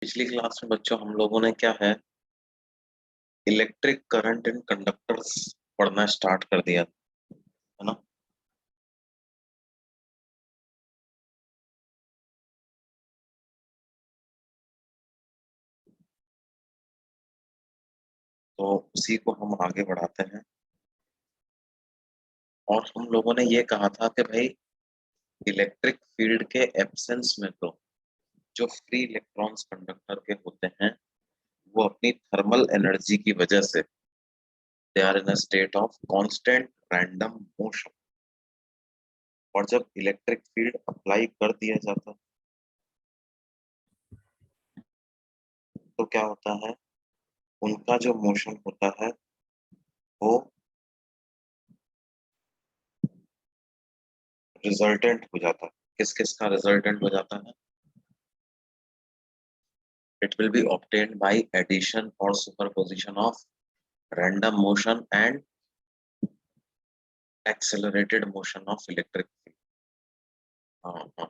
पिछली क्लास में बच्चों हम लोगों ने क्या है, इलेक्ट्रिक करंट एंड कंडक्टर्स पढ़ना स्टार्ट कर दिया, है ना। तो उसी को हम आगे बढ़ाते हैं। और हम लोगों ने ये कहा था कि भाई इलेक्ट्रिक फील्ड के एब्सेंस में तो जो फ्री इलेक्ट्रॉन्स कंडक्टर के होते हैं वो अपनी थर्मल एनर्जी की वजह से they are in a state of constant random motion. और जब इलेक्ट्रिक फील्ड अप्लाई कर दिया जाता है तो क्या होता है, उनका जो मोशन होता है वो रिजल्टेंट हो जाता है। किस किस का रिजल्टेंट हो जाता है? It will be obtained by addition or superposition of random motion and accelerated motion of electric field. हाँ हाँ,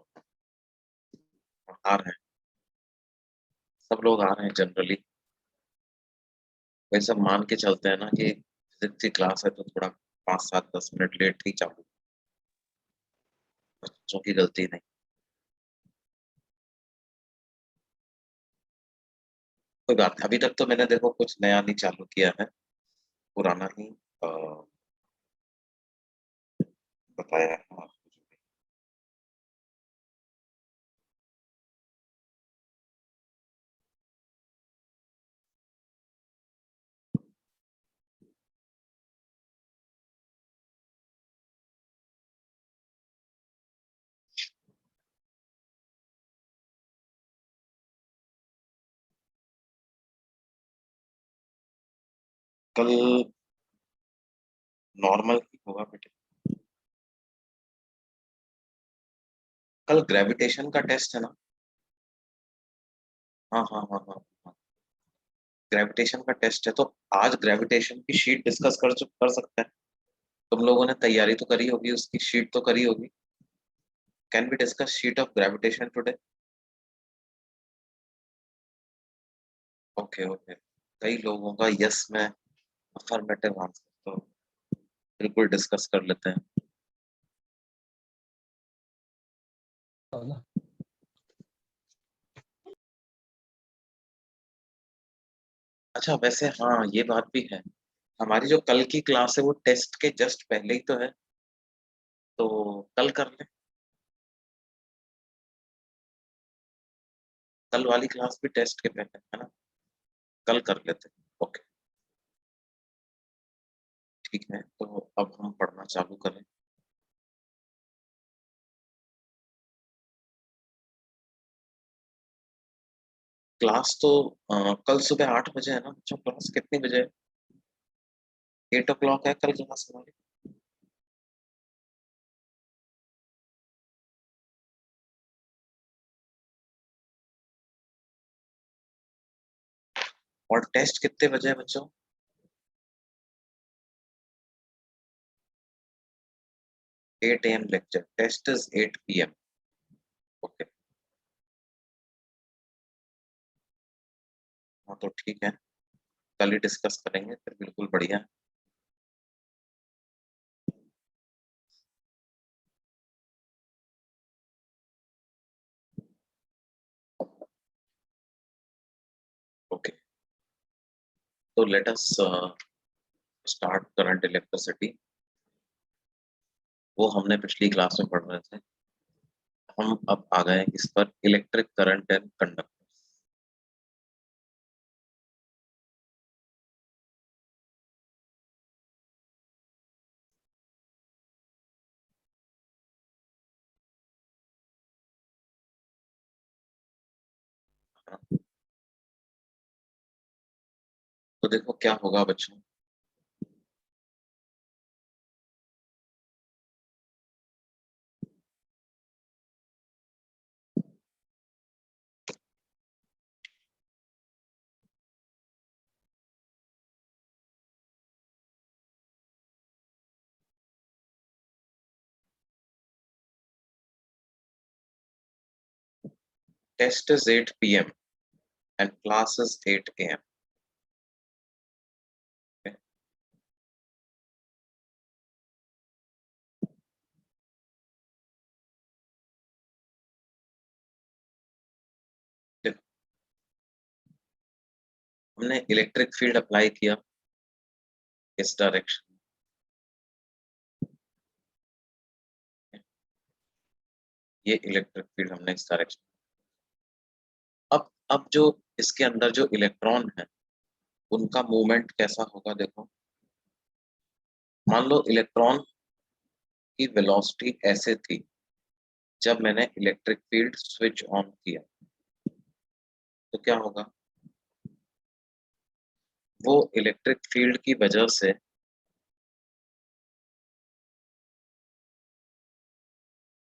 आ रहे हैं, सब लोग आ रहे हैं जनरली। वैसे सब मान के चलते हैं ना कि फिजिक्स की क्लास है तो थोड़ा 5 7 10 मिनट लेट ही चालू, बच्चों की गलती नहीं। कोई बात नहीं, अभी तक तो मैंने देखो कुछ नया नहीं चालू किया है, पुराना ही अ, बताया है आपको। कल नॉर्मल ही होगा बेटे। कल ग्रेविटेशन का टेस्ट है ना। हाँ हाँ हाँ हाँ हाँ, ग्रेविटेशन का टेस्ट है तो आज ग्रेविटेशन की शीट डिस्कस कर सकते हैं। तुम लोगों ने तैयारी तो करी होगी, उसकी शीट तो करी होगी। Can be discuss sheet of gravitation today? Okay okay, कई लोगों का यस में अफर्मेटिव आंसर, तो बिल्कुल डिस्कस कर लेते हैं। अच्छा वैसे हाँ ये बात भी है, हमारी जो कल की क्लास है वो टेस्ट के जस्ट पहले ही तो है, तो कल कर ले। कल वाली क्लास भी टेस्ट के पहले है ना, कल कर लेते हैं। ओके ठीक है, तो अब हम पढ़ना चालू करें। क्लास तो कल सुबह 8 बजे है ना बच्चों, क्लास कितनी बजे है? 8 o'clock है कल क्लास हमारी। और टेस्ट कितने बजे है बच्चों? 8 AM lecture, test is 8 PM। Okay, हाँ तो ठीक है, कल ही डिस्कस करेंगे फिर, बिल्कुल बढ़िया। ओके, तो let us start current electricity. वो हमने पिछली क्लास में पढ़ रहे थे, हम अब आ गए इस पर, इलेक्ट्रिक करंट एंड कंडक्टर। तो देखो क्या होगा बच्चों, test is 8 PM, and class is 8 a.m. Okay. देखो, हमने इलेक्ट्रिक फील्ड अप्लाई किया इस डायरेक्शन में, ये इलेक्ट्रिक फील्ड हमने इस डायरेक्शन। अब जो इसके अंदर जो इलेक्ट्रॉन है उनका मूवमेंट कैसा होगा, देखो मान लो इलेक्ट्रॉन की वेलोसिटी ऐसे थी जब मैंने इलेक्ट्रिक फील्ड स्विच ऑन किया, तो क्या होगा, वो इलेक्ट्रिक फील्ड की वजह से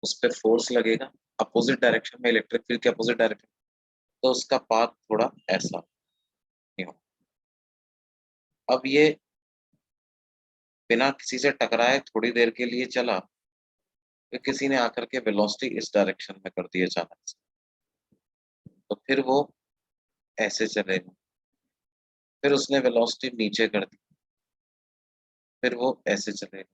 उस पर फोर्स लगेगा अपोजिट डायरेक्शन में, इलेक्ट्रिक फील्ड के अपोजिट डायरेक्शन, तो उसका पाथ थोड़ा ऐसा नहीं हो। अब ये बिना किसी से टकराए थोड़ी देर के लिए चला, फिर किसी ने आकर के वेलोसिटी इस डायरेक्शन में कर दी अचानक से, तो फिर वो ऐसे चलेगा, फिर उसने वेलोसिटी नीचे कर दी, फिर वो ऐसे चलेगा,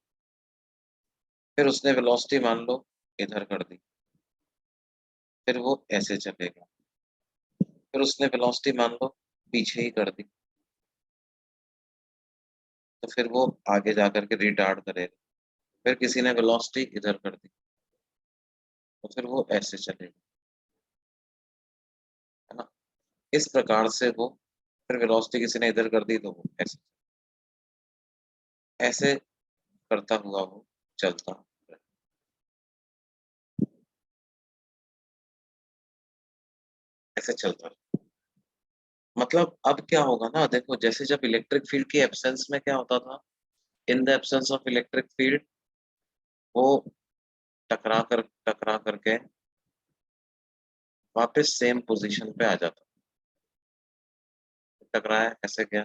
फिर उसने वेलोसिटी मान लो इधर कर दी, फिर वो ऐसे चलेगा, फिर उसने वेलोसिटी मान लो पीछे ही कर दी, तो फिर वो आगे जाकर के रिटार्ड करेगा, फिर किसी ने वेलोसिटी इधर कर दी, तो फिर वो ऐसे चलेगा, है ना। इस प्रकार से वो फिर वेलोसिटी किसी ने इधर कर दी तो वो ऐसे ऐसे करता हुआ वो चलता रहेगा। ऐसे चलता रहेगा। मतलब अब क्या होगा ना, देखो जैसे जब इलेक्ट्रिक फील्ड की एब्सेंस में क्या होता था, इन the absence of electric field वो टकरा करके वापस सेम पोजीशन पे आ जाता, टकराया ऐसे गया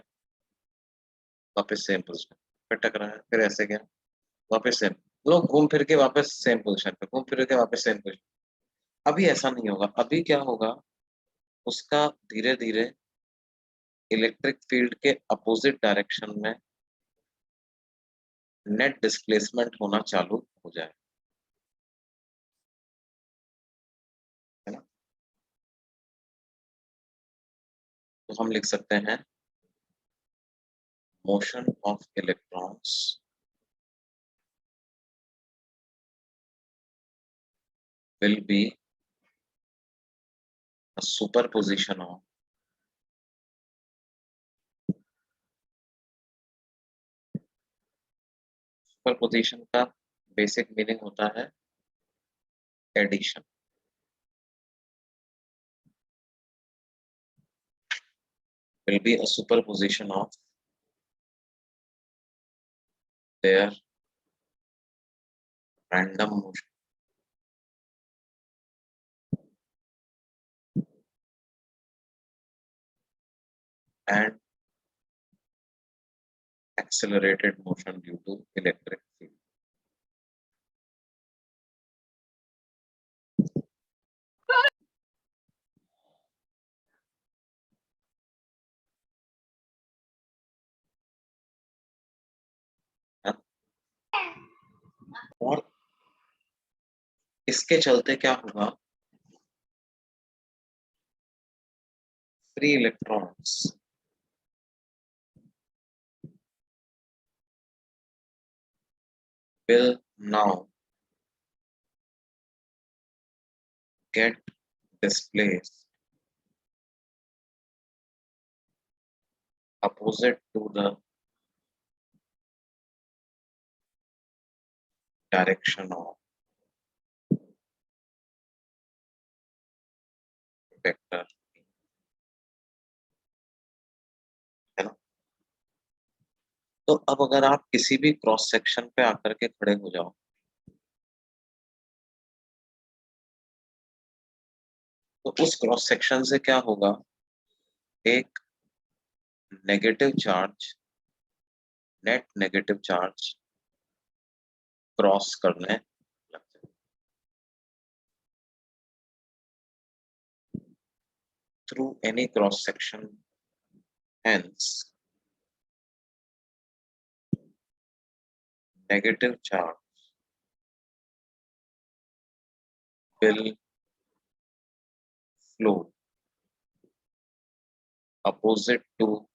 वापस सेम पोजीशन, फिर टकराया फिर ऐसे गया वापस सेम, लोग घूम फिर के वापस सेम पोजीशन पे, घूम फिर के वापस सेम पोजीशन। अभी ऐसा नहीं होगा, अभी क्या होगा, उसका धीरे धीरे इलेक्ट्रिक फील्ड के अपोजिट डायरेक्शन में नेट डिस्प्लेसमेंट होना चालू हो जाए, है ना। तो हम लिख सकते हैं motion of electrons will be a superposition of superposition का बेसिक मीनिंग होता है addition, will be a superposition of their random motion and accelerated motion due to electric field, है? और इसके चलते क्या होगा, free electrons will now get displaced opposite to the direction of vector, है ना। तो अब अगर आप किसी भी क्रॉस सेक्शन पे आकर के खड़े हो जाओ, तो उस क्रॉस सेक्शन से क्या होगा, एक negative charge, net negative charge cross करने लग जाए। through any cross section, hence negative charge will flow opposite to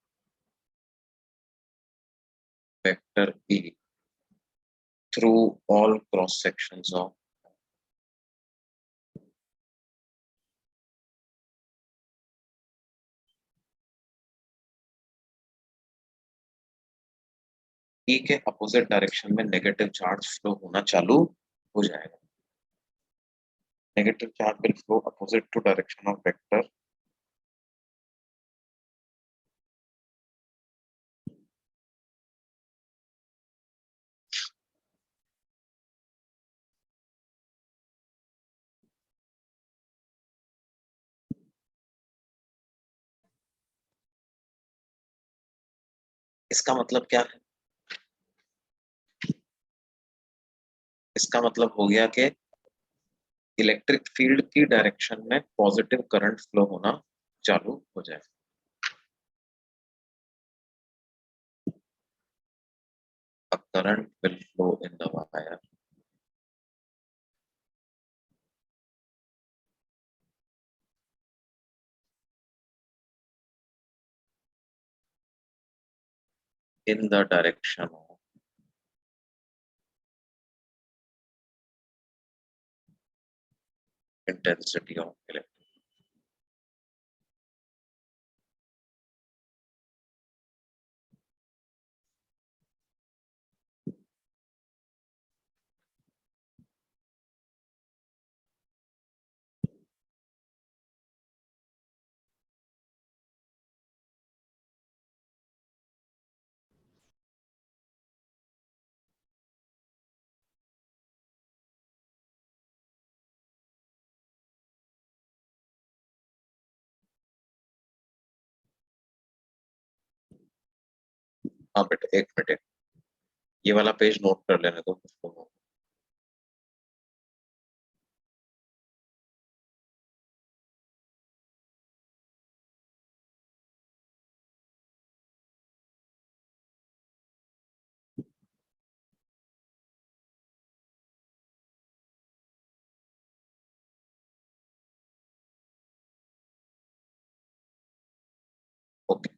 vector E through all cross sections of E के अपोजिट डायरेक्शन में नेगेटिव चार्ज फ्लो होना चालू हो जाएगा. Negative charge will flow opposite to direction of vector इसका मतलब क्या है? इसका मतलब हो गया कि इलेक्ट्रिक फील्ड की डायरेक्शन में पॉजिटिव करंट फ्लो होना चालू हो जाए. A current will flow in the wire in the direction of intensity of electric. हाँ बेटा एक मिनट, ये वाला पेज नोट कर लेने दो कुछ लोगों को. ओके.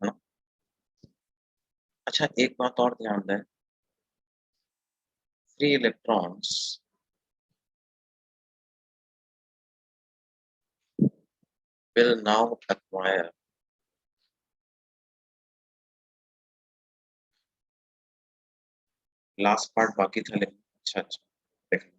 है ना? अच्छा एक बात और ध्यान दें, free electrons will now acquire last part बाकी था लेकिन अच्छा अच्छा देख.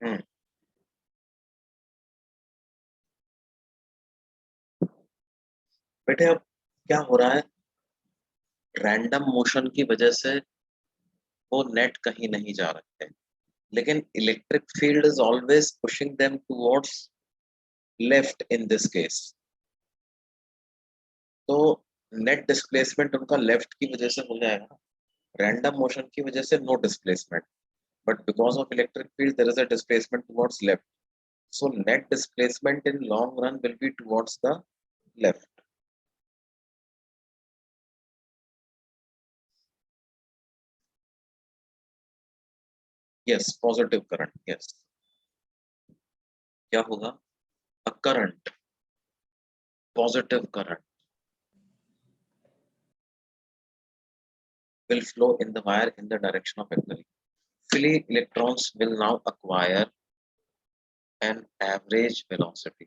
हम्म. बेटे अब क्या हो रहा है, रैंडम मोशन की वजह से वो नेट कहीं नहीं जा रहे हैं, लेकिन electric field is always pushing them towards left in this case. तो नेट डिस्प्लेसमेंट उनका लेफ्ट की वजह से हो जाएगा, रैंडम मोशन की वजह से no displacement, but because of electric field there is a displacement towards left, so net displacement in long run will be towards the left. Yes, positive current. Yes. क्या होगा? A current, positive current will flow in the wire in the direction of vector. Free electrons will now acquire an average velocity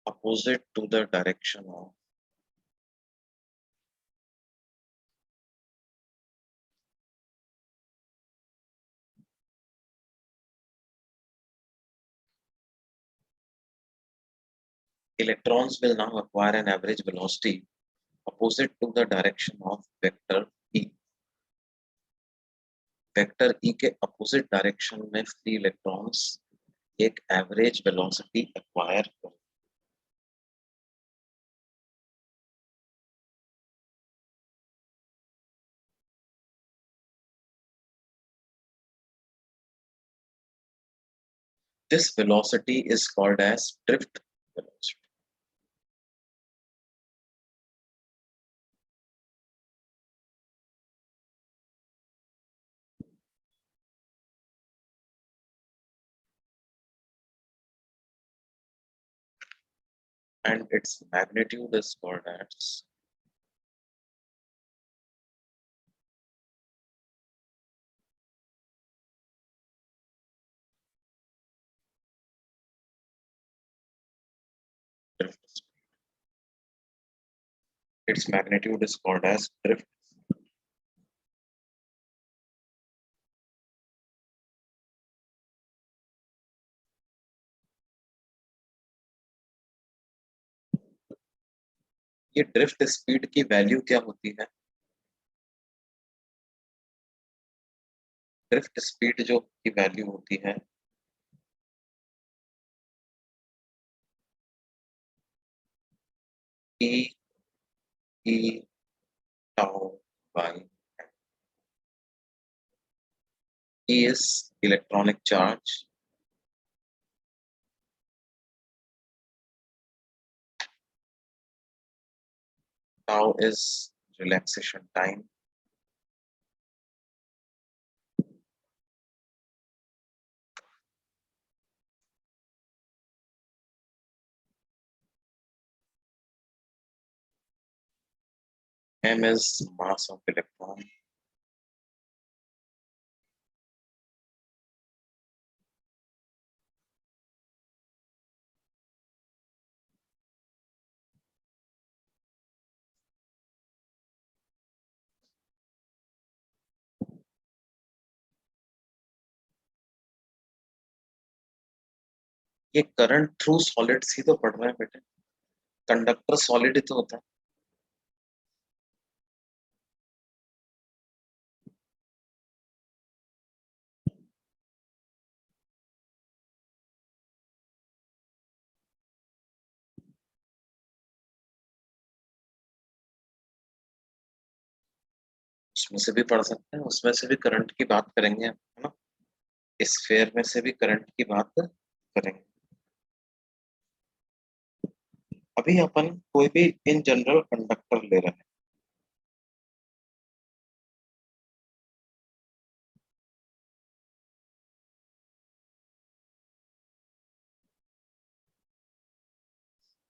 opposite to the direction of electrons will now acquire an average velocity opposite to the direction of vector E. Vector E के opposite direction में free electrons एक average velocity acquire कर this velocity is called as drift velocity and its magnitude is called as drift speed. Its magnitude is called as drift. ये drift speed की value क्या होती है? Drift speed जो की value होती है E E tau by E is electronic charge, tau is relaxation time, M is mass of electron, ये करंट थ्रू सॉलिड्स ही तो पढ़ रहे हैं बेटे, कंडक्टर सॉलिड ही तो होता है। उसमें से भी पढ़ सकते हैं, उसमें से भी करंट की बात करेंगे, है ना? स्फीयर में से भी करंट की बात करेंगे। अभी अपन कोई भी इन जनरल कंडक्टर ले रहे हैं,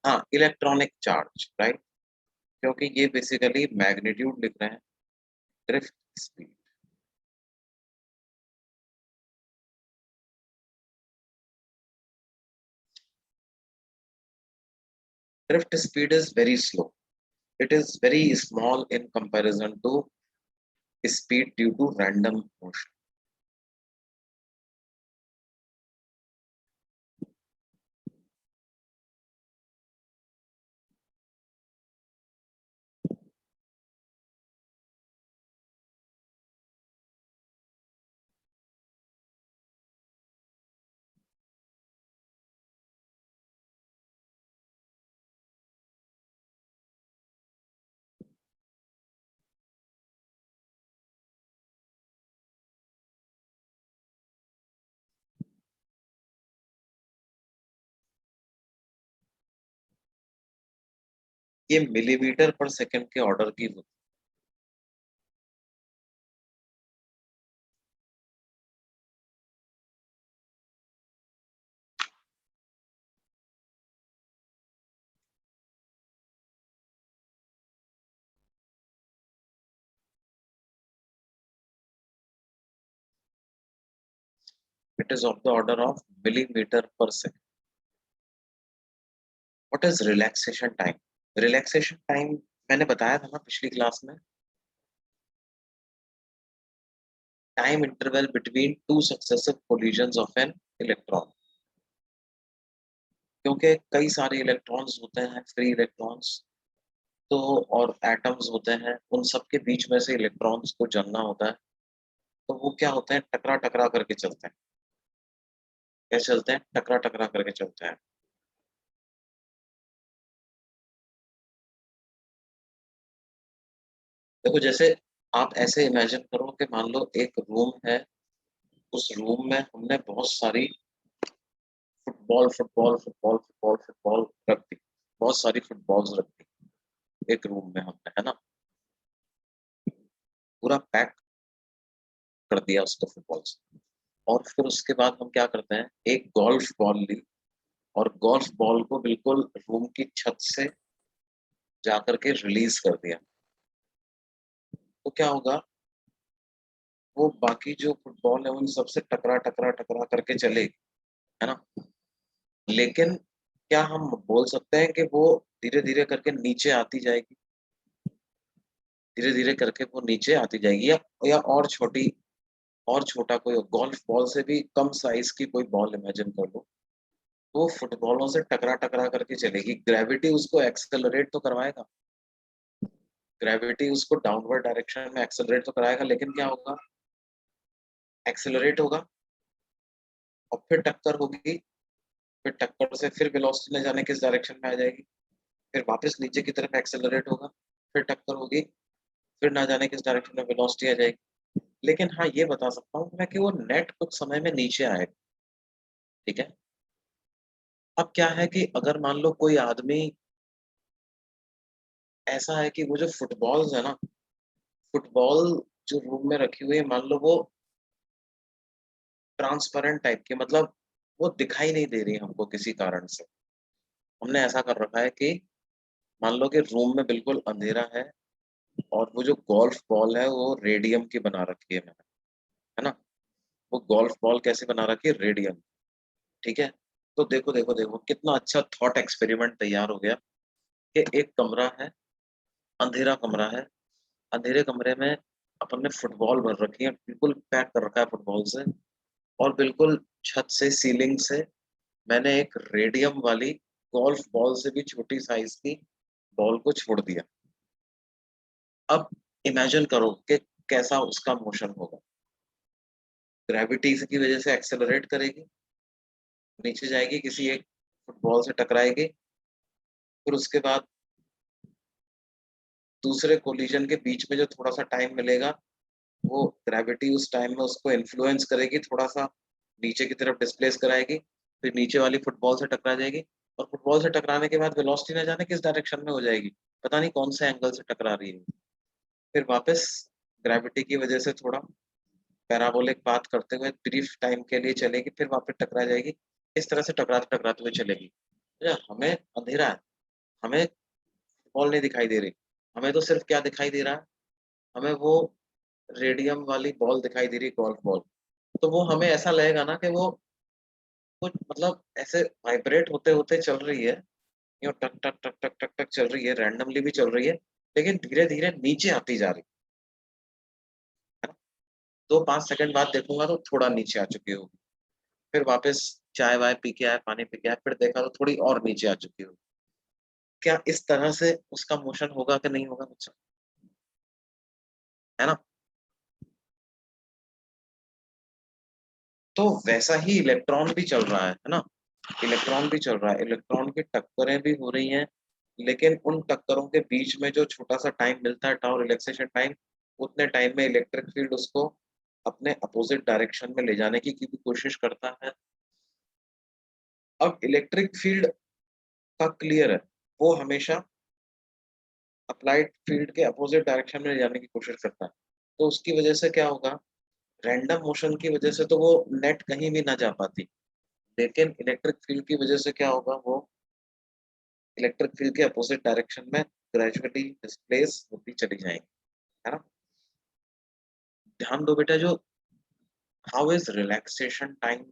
हाँ इलेक्ट्रॉनिक चार्ज, राइट, क्योंकि ये बेसिकली मैग्नीट्यूड लिख रहे हैं, drift speed. Drift speed is very slow, it is very small in comparison to speed due to random motion. ये मिलीमीटर पर सेकंड के ऑर्डर की होती it is of the order of millimetre per second. What is relaxation time? Relaxation time मैंने बताया था ना पिछली class में, time interval between two successive collisions of an electron. क्योंकि कई सारे इलेक्ट्रॉन्स होते हैं, फ्री इलेक्ट्रॉन्स, तो और एटम्स होते हैं, उन सब के बीच में से इलेक्ट्रॉन्स को चलना होता है, तो वो क्या होते हैं, टकरा टकरा करके चलते हैं। कैसे चलते हैं? टकरा टकरा करके चलते हैं। देखो जैसे आप ऐसे इमेजिन करो कि मान लो एक रूम है, उस रूम में हमने बहुत सारी football football football football football रख दी, बहुत सारी फुटबॉल्स रख दी एक रूम में हमने, है ना, पूरा पैक कर दिया उसको फुटबॉल से। और फिर उसके बाद हम क्या करते हैं, एक गोल्फ बॉल ली और गोल्फ बॉल को बिल्कुल रूम की छत से जाकर के रिलीज कर दिया, तो क्या होगा, वो बाकी जो फुटबॉल है उन सबसे टकरा टकरा टकरा करके चलेगी, है ना। लेकिन क्या हम बोल सकते हैं कि वो धीरे धीरे करके नीचे आती जाएगी, धीरे धीरे करके वो नीचे आती जाएगी, या और छोटी, और छोटा कोई गोल्फ बॉल से भी कम साइज की कोई बॉल इमेजिन कर लो, वो फुटबॉलों से टकरा टकरा करके चलेगी, ग्रेविटी उसको एक्सेलरेट तो करवाएगा, ग्रेविटी उसको डाउनवर्ड डायरेक्शन में एक्सेलरेट तो कराएगा, लेकिन क्या होगा, एक्सेलरेट होगा और फिर टक्कर होगी, फिर टक्कर से फिर वेलोसिटी न जाने किस डायरेक्शन में आ जाएगी, फिर वापस नीचे की तरफ एक्सेलरेट होगा, फिर टक्कर होगी, फिर ना जाने किस डायरेक्शन में वेलोसिटी आ जाएगी। लेकिन हाँ, ये बता सकता हूँ मैं कि वो नेट कुछ समय में नीचे आएगा, ठीक है। अब क्या है कि अगर मान लो कोई आदमी ऐसा है कि वो जो फुटबॉल्स है ना, फुटबॉल जो रूम में रखी हुई है, मान लो वो ट्रांसपेरेंट टाइप की, मतलब वो दिखाई नहीं दे रही हमको किसी कारण से। हमने ऐसा कर रखा है कि मान लो कि रूम में बिल्कुल अंधेरा है और वो जो गोल्फ बॉल है वो रेडियम की बना रखी है मैंने, है ना। वो गोल्फ बॉल कैसे बना रखी है, रेडियम, ठीक है। तो देखो देखो देखो कितना अच्छा थॉट एक्सपेरिमेंट तैयार हो गया कि एक कमरा है, अंधेरा कमरा है, अंधेरे कमरे में अपन ने फुटबॉल भर रखी है, बिल्कुल पैक कर रखा है फुटबॉल से, और बिल्कुल छत से, सीलिंग से मैंने एक रेडियम वाली गोल्फ बॉल से भी छोटी साइज की बॉल को छोड़ दिया। अब इमेजिन करो कि कैसा उसका मोशन होगा, ग्रेविटी की वजह से एक्सेलरेट करेगी, नीचे जाएगी, किसी एक फुटबॉल से टकराएगी, फिर उसके बाद दूसरे कोलिजन के बीच में जो थोड़ा सा टाइम मिलेगा, वो ग्रेविटी उस टाइम में उसको इन्फ्लुएंस करेगी, थोड़ा सा नीचे की तरफ डिस्प्लेस कराएगी, फिर नीचे वाली फुटबॉल से टकरा जाएगी, और फुटबॉल से टकराने के बाद वेलोसिटी ना जाने किस डायरेक्शन में हो जाएगी, पता नहीं कौन से एंगल से टकरा रही है, फिर वापस ग्रेविटी की वजह से थोड़ा पैराबोलिक पाथ करते हुए ब्रीफ टाइम के लिए चलेगी, फिर वापस टकरा जाएगी, इस तरह से टकराते टकराते हुए चलेगी। हमें अंधेरा है, हमें बॉल नहीं दिखाई दे रही, हमें तो सिर्फ क्या दिखाई दे रहा है, हमें वो रेडियम वाली बॉल दिखाई दे रही, गोल्फ बॉल। तो वो हमें ऐसा लगेगा ना कि वो कुछ मतलब ऐसे वाइब्रेट होते होते चल रही है, यूं टक टक टक टक टक टक चल रही है, रैंडमली भी चल रही है, लेकिन धीरे धीरे नीचे आती जा रही है। 2-5 सेकंड बाद देखूंगा तो थोड़ा नीचे आ चुकी होगी, फिर वापस चाय वाय पी के आए, पानी पी के आए, फिर देखा तो थोड़ी और नीचे आ चुकी होगी। क्या इस तरह से उसका मोशन होगा कि नहीं होगा बच्चा, है ना। तो वैसा ही इलेक्ट्रॉन भी चल रहा है ना, इलेक्ट्रॉन भी चल रहा है, इलेक्ट्रॉन की टक्करें भी हो रही हैं, लेकिन उन टक्करों के बीच में जो छोटा सा टाइम मिलता है, टाउ रिलैक्सेशन टाइम, उतने टाइम में इलेक्ट्रिक फील्ड उसको अपने अपोजिट डायरेक्शन में ले जाने की भी कोशिश करता है। अब इलेक्ट्रिक फील्ड का क्लियर है, वो हमेशा अप्लाइड फील्ड के अपोजिट डायरेक्शन में ले जाने की कोशिश करता है, तो उसकी वजह से क्या होगा, रैंडम मोशन की वजह से तो वो नेट कहीं भी ना जा पाती, लेकिन इलेक्ट्रिक फील्ड की वजह से क्या होगा, वो इलेक्ट्रिक फील्ड के अपोजिट डायरेक्शन में ग्रेजुअली डिस्प्लेस होती चली जाएंगी, है ना। ध्यान दो बेटा, जो how is relaxation time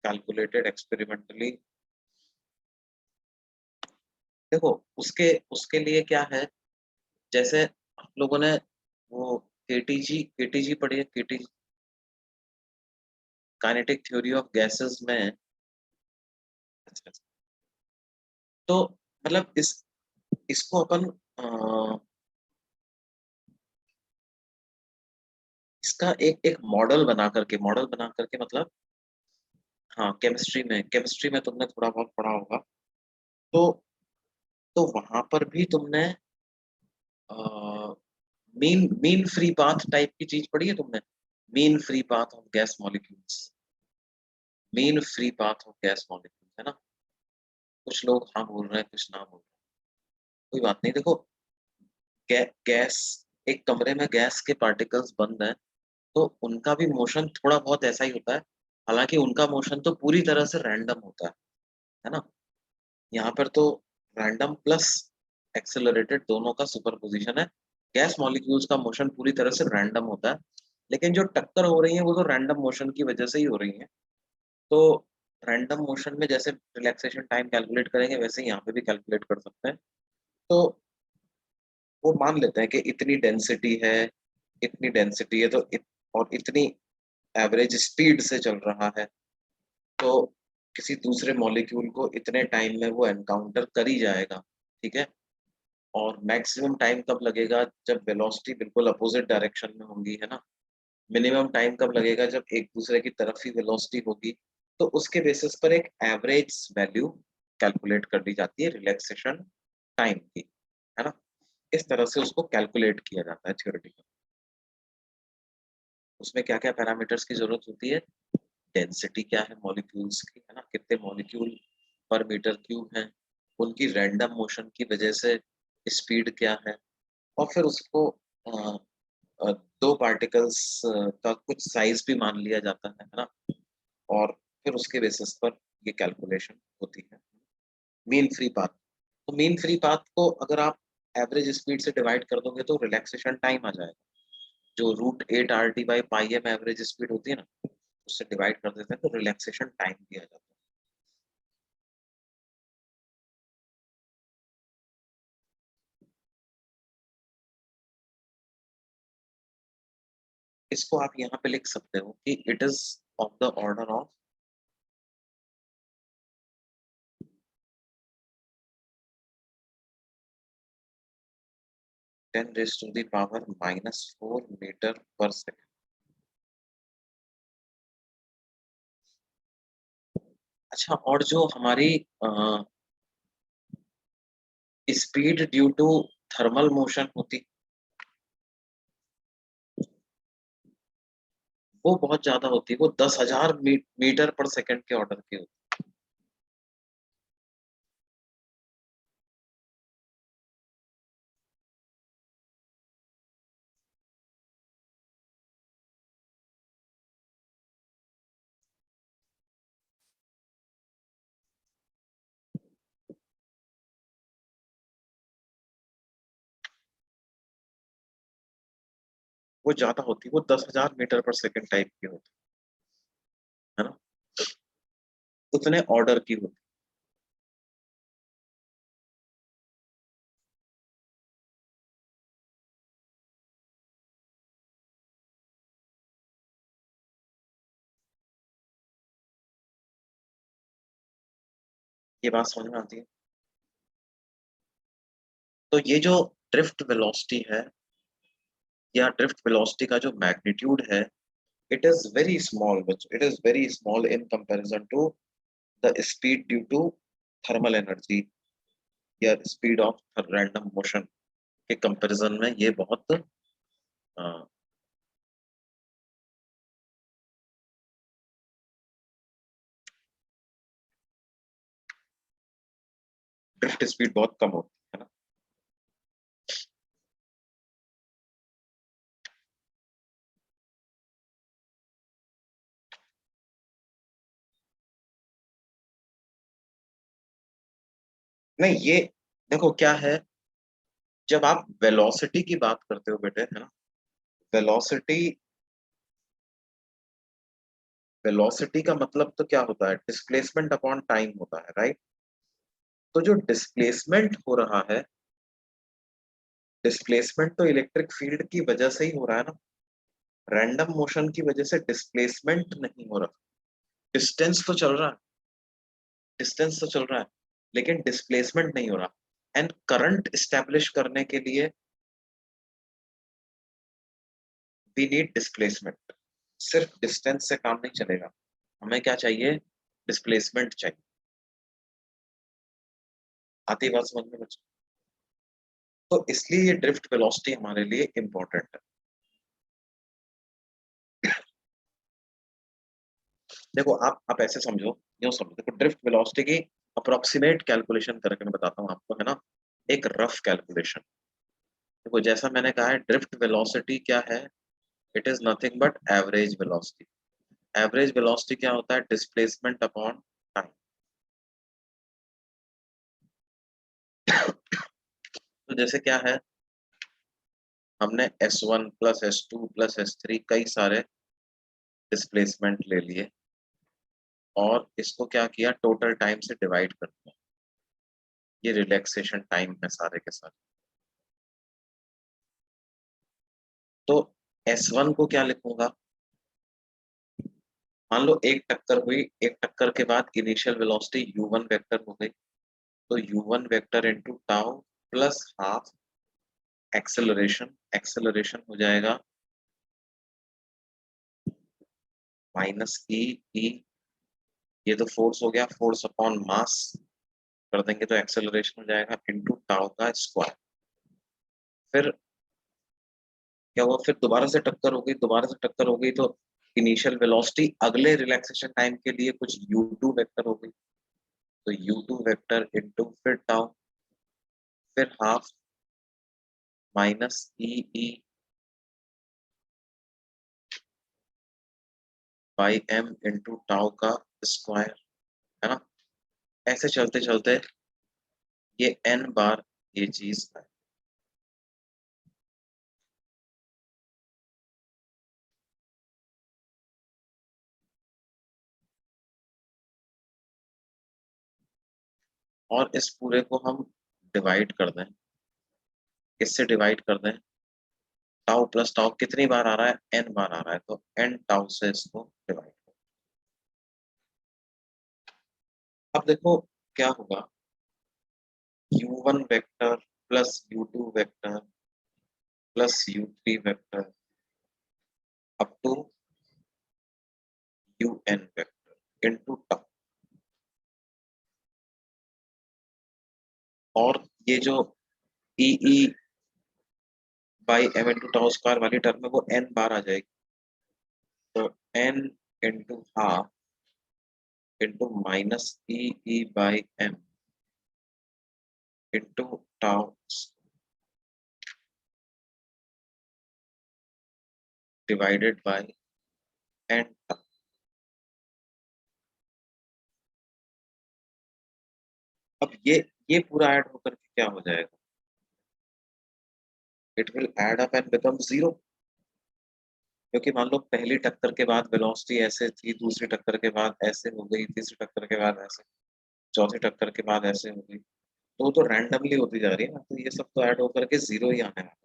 calculated experimentally? देखो उसके उसके लिए क्या है, जैसे आप लोगों ने वो केटीजी पढ़ी है, KTG kinetic theory of gases में। अच्छा, तो मतलब इसको अपन इसका एक एक मॉडल बना करके मतलब, हाँ केमिस्ट्री में तुमने थोड़ा बहुत पढ़ा होगा। तो वहां पर भी तुमने mean mean free path type की चीज पढ़ी है तुमने, mean free path of gas molecules, mean free path of gas molecules है ना। कुछ लोग हाँ बोल रहे हैं, कुछ ना बोल रहे हैं, कोई बात नहीं। देखो गैस, एक कमरे में गैस के पार्टिकल्स बंद हैं, तो उनका भी मोशन थोड़ा बहुत ऐसा ही होता है। हालांकि उनका मोशन तो पूरी तरह से रैंडम होता है ना। यहाँ पर तो रैंडम प्लस एक्सेलरेटेड दोनों का सुपरपोजिशन है। गैस मॉलिक्यूल्स का मोशन पूरी तरह से रैंडम होता है, लेकिन जो टक्कर हो रही है वो तो रैंडम मोशन की वजह से ही हो रही है। तो रैंडम मोशन में जैसे रिलैक्सेशन टाइम कैलकुलेट करेंगे, वैसे ही यहाँ पे भी कैलकुलेट कर सकते हैं। तो वो मान लेते हैं कि इतनी डेंसिटी है और इतनी एवरेज स्पीड से चल रहा है, तो किसी दूसरे मॉलिक्यूल को इतने टाइम में वो एनकाउंटर कर ही जाएगा। ठीक है। और मैक्सिमम टाइम कब लगेगा, जब वेलोसिटी बिल्कुल अपोजिट डायरेक्शन में होंगी, है ना। मिनिमम टाइम कब लगेगा, जब एक दूसरे की तरफ ही वेलोसिटी होगी। तो उसके बेसिस पर एक एवरेज वैल्यू कैलकुलेट कर दी जाती है रिलैक्सेशन टाइम की, है ना। इस तरह से उसको कैलकुलेट किया जाता है थ्योरेटिकल। उसमें क्या क्या पैरामीटर्स की जरूरत होती है, डेंसिटी क्या है मॉलिक्यूल्स की, है ना, कितने मॉलिक्यूल पर मीटर क्यूब हैं, उनकी रैंडम मोशन की वजह से स्पीड क्या है, और फिर उसको अ, दो पार्टिकल्स का कुछ साइज भी मान लिया जाता है ना। और फिर उसके बेसिस पर ये कैलकुलेशन होती है। मीन फ्री पाथ, तो मीन फ्री पाथ को अगर आप एवरेज स्पीड से डिवाइड कर दोगे तो रिलैक्सेशन टाइम आ जाएगा। जो √8 RT/πm एवरेज स्पीड होती है ना, उससे डिवाइड कर देते हैं तो रिलैक्सेशन टाइम दिया जाता है। इसको आप यहाँ पे लिख सकते हो कि it is of the order of 10⁻⁻⁴ metre per second. अच्छा, और जो हमारी speed due to thermal motion होती, वो बहुत ज्यादा होती है, वो 10,000 मीटर पर सेकंड के ऑर्डर की होती है। वो ज्यादा होती है, वो 10,000 मीटर पर सेकंड टाइप की होती है ना, उतने ऑर्डर की होती है। ये बात समझ में आती है। तो ये जो ड्रिफ्ट वेलोसिटी है, या ड्रिफ्ट वेलोसिटी का जो मैग्नीट्यूड है, it is very small, it is very small in comparison to the speed due to thermal energy, या स्पीड ऑफ रैंडम मोशन के कंपैरिजन में ये बहुत ड्रिफ्ट स्पीड बहुत कम होती है ना। नहीं, ये देखो क्या है, जब आप वेलोसिटी की बात करते हो बेटे, है ना, वेलोसिटी वेलोसिटी का मतलब तो क्या होता है, डिस्प्लेसमेंट अपॉन टाइम होता है, राइट। तो जो डिस्प्लेसमेंट हो रहा है, डिस्प्लेसमेंट तो इलेक्ट्रिक फील्ड की वजह से ही हो रहा है ना, रैंडम मोशन की वजह से डिस्प्लेसमेंट नहीं हो रहा। डिस्टेंस तो चल रहा है, डिस्टेंस तो चल रहा है, लेकिन डिस्प्लेसमेंट नहीं हो रहा। एंड करंट स्टैब्लिश करने के लिए वी नीड डिस्प्लेसमेंट। सिर्फ डिस्टेंस से काम नहीं चलेगा, हमें क्या चाहिए, डिस्प्लेसमेंट चाहिए। आती बात समझ में बच्चों? तो इसलिए ये ड्रिफ्ट वेलोसिटी हमारे लिए इंपॉर्टेंट है। देखो आप ऐसे समझो, यूं समझो, देखो ड्रिफ्ट वेलोसिटी की अप्रोक्सीमेट कैलकुलेशन करके मैं बताता हूँ आपको, है ना, एक रफ कैलकुलेशन। देखो जैसा मैंने कहा है, ड्रिफ्ट वेलोसिटी क्या है, it is nothing but average velocity. Average velocity क्या होता है, डिस्प्लेसमेंट अपॉन टाइम। तो जैसे क्या है, हमने S1 plus S2 plus S3 कई सारे डिस्प्लेसमेंट ले लिए और इसको क्या किया, टोटल टाइम से डिवाइड कर दिया। ये रिलैक्सेशन टाइम है सारे के सारे। तो S1 को क्या लिखूंगा, मान लो एक टक्कर हुई, एक टक्कर के बाद इनिशियल वेलोसिटी u1 वेक्टर हो गई, तो u1 vector into tau plus half acceleration, acceleration हो जाएगा माइनस ई ई, ये तो फोर्स हो गया, फोर्स अपॉन मास कर देंगे तो एक्सेलरेशन हो जाएगा इनटू टाउ का स्क्वायर। फिर क्या हुआ, फिर दोबारा से टक्कर हो गई, दोबारा से टक्कर हो गई, तो इनिशियल वेलोसिटी अगले रिलैक्सेशन टाइम के लिए कुछ u2 वेक्टर हो गई, तो u2 वेक्टर इनटू फिर टाउ, फिर half minus E E by M into tau का स्क्वायर, है ना। ऐसे चलते चलते ये n बार ये चीज है। और इस पूरे को हम डिवाइड कर दें, इससे डिवाइड कर दें, टाउ प्लस टाउ कितनी बार आ रहा है, n बार आ रहा है, तो n टाउ से इसको डिवाइड कर। अब देखो क्या होगा, u1 vector plus u2 vector plus u3 vector up to un vector into tau. और ये जो e E by M into tau square वाली टर्म में वो n बार आ जाएगी, तो n into half into minus E E by M into tau divided by n tau. अब ये पूरा ऐड होकर के क्या हो जाएगा, it will add up and become zero. क्योंकि मान लो पहली टक्कर के बाद वेलोसिटी ऐसे थी, दूसरी टक्कर के बाद ऐसे हो गई, तीसरी टक्कर के बाद ऐसे, चौथी टक्कर के बाद ऐसे हो गई, तो वो तो रैंडमली होती जा रही है ना, तो ये सब तो ऐड होकर के जीरो ही आने वाला।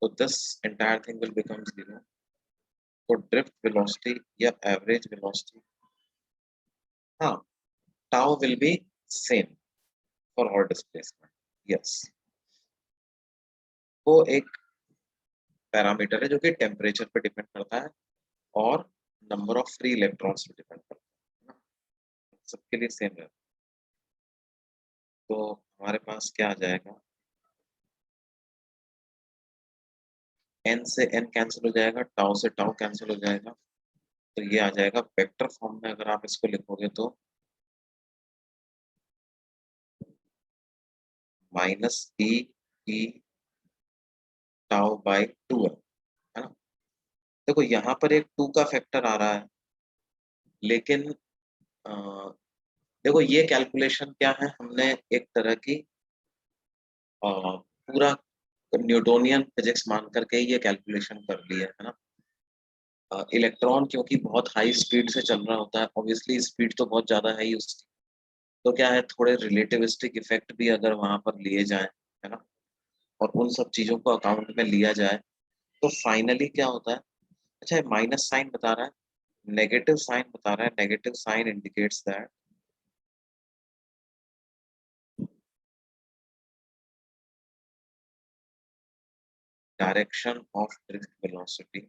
तो this entire thing will become zero. तो ड्रिफ्ट वेलोसिटी या एवरेज वेलोसिटी, हाँ, tau will be same for all displacement, yes. वो एक पैरामीटर है जो कि टेम्परेचर पे डिपेंड करता है और नंबर ऑफ फ्री इलेक्ट्रॉन्स पे डिपेंड करता है ना, सबके लिए सेम है। तो हमारे पास क्या आ जाएगा, n से n कैंसिल हो जाएगा, टाउ से टाउ कैंसिल हो जाएगा, तो ये आ जाएगा वेक्टर फॉर्म में। अगर आप इसको लिखोगे तो minus E e tau by two है ना। देखो यहाँ पर एक टू का फैक्टर आ रहा है, लेकिन अ, देखो ये कैलकुलेशन क्या है, हमने एक तरह की पूरा न्यूटोनियन फिजिक्स मान करके ये कैलकुलेशन कर लिया है ना। इलेक्ट्रॉन क्योंकि बहुत हाई स्पीड से चल रहा होता है, ऑब्वियसली स्पीड तो बहुत ज्यादा है ही उसकी, तो क्या है थोड़े रिलेटिविस्टिक इफेक्ट भी अगर वहां पर लिए जाए, है ना, और उन सब चीजों को अकाउंट में लिया जाए, तो फाइनली क्या होता है। अच्छा, माइनस साइन बता रहा है, नेगेटिव साइन बता रहा है, negative sign indicates that direction of drift velocity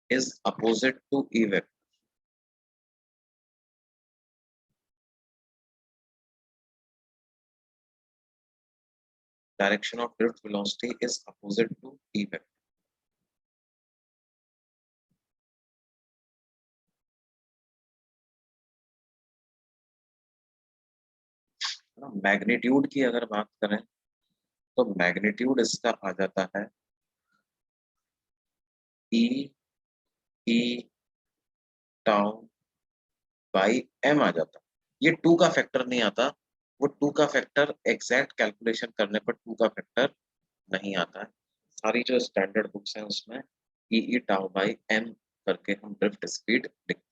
is opposite to E vector. Direction of drift velocity is opposite to E vector. Magnitude की अगर बात करें तो मैग्नीट्यूड इसका आ जाता है ई ई टाउ बाई एम आ जाता है। ये टू का फैक्टर नहीं आता, वो टू का फैक्टर एग्जैक्ट कैलकुलेशन करने पर टू का फैक्टर नहीं आता है। सारी जो स्टैंडर्ड बुक्स हैं उसमें ई टाउ बाई एम करके हम ड्रिफ्ट स्पीड लिखते हैं।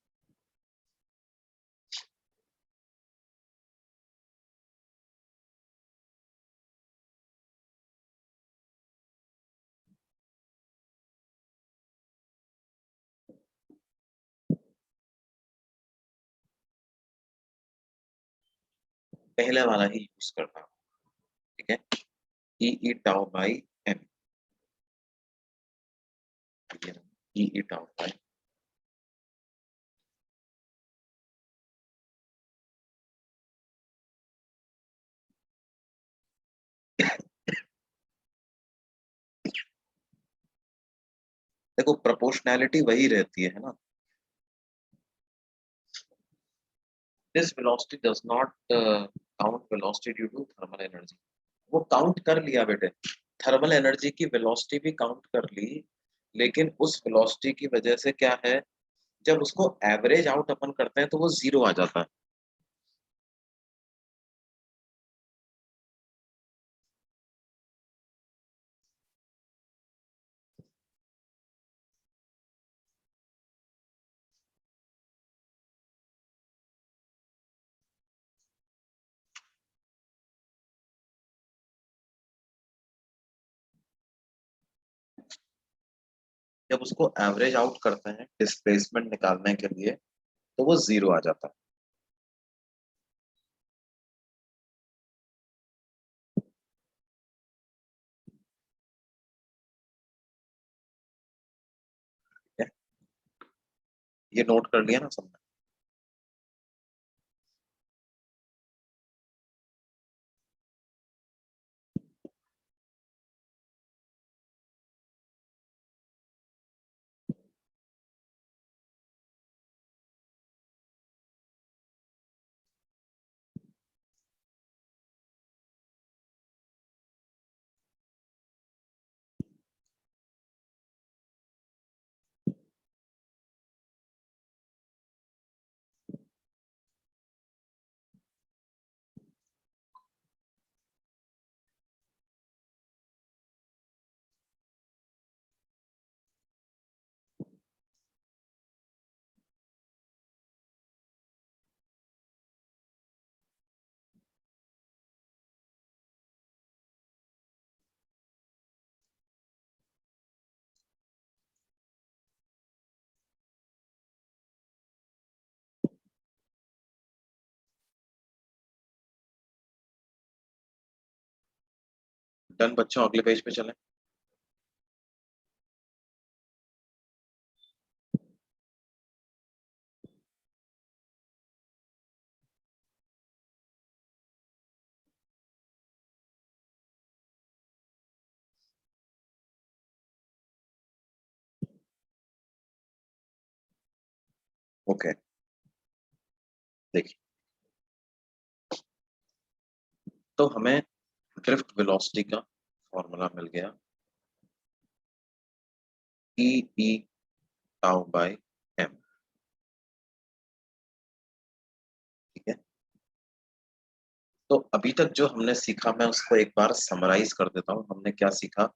पहले वाला ही यूज करना, ठीक है, e tau by m, e tau by. देखो प्रोपोर्शनैलिटी वही रहती है ना। This velocity does not count velocity due to thermal energy. वो काउंट कर लिया बेटे, थर्मल एनर्जी की वेलोसिटी भी काउंट कर ली, लेकिन उस वेलोसिटी की वजह से क्या है, जब उसको एवरेज आउट अपन करते हैं तो वो जीरो आ जाता है। जब उसको एवरेज आउट करते हैं डिस्प्लेसमेंट निकालने के लिए, तो वो जीरो आ जाता है। ठीक है? ये नोट कर लिया ना सबने। डन बच्चों, अगले पेज पे चलें। ओके, देखिए, तो हमें ड्रिफ्ट वेलोसिटी का फॉर्मूला मिल गया, ई ई टाउ बाई एम। ठीक है, तो अभी तक जो हमने सीखा मैं उसको एक बार समराइज कर देता हूँ। हमने क्या सीखा?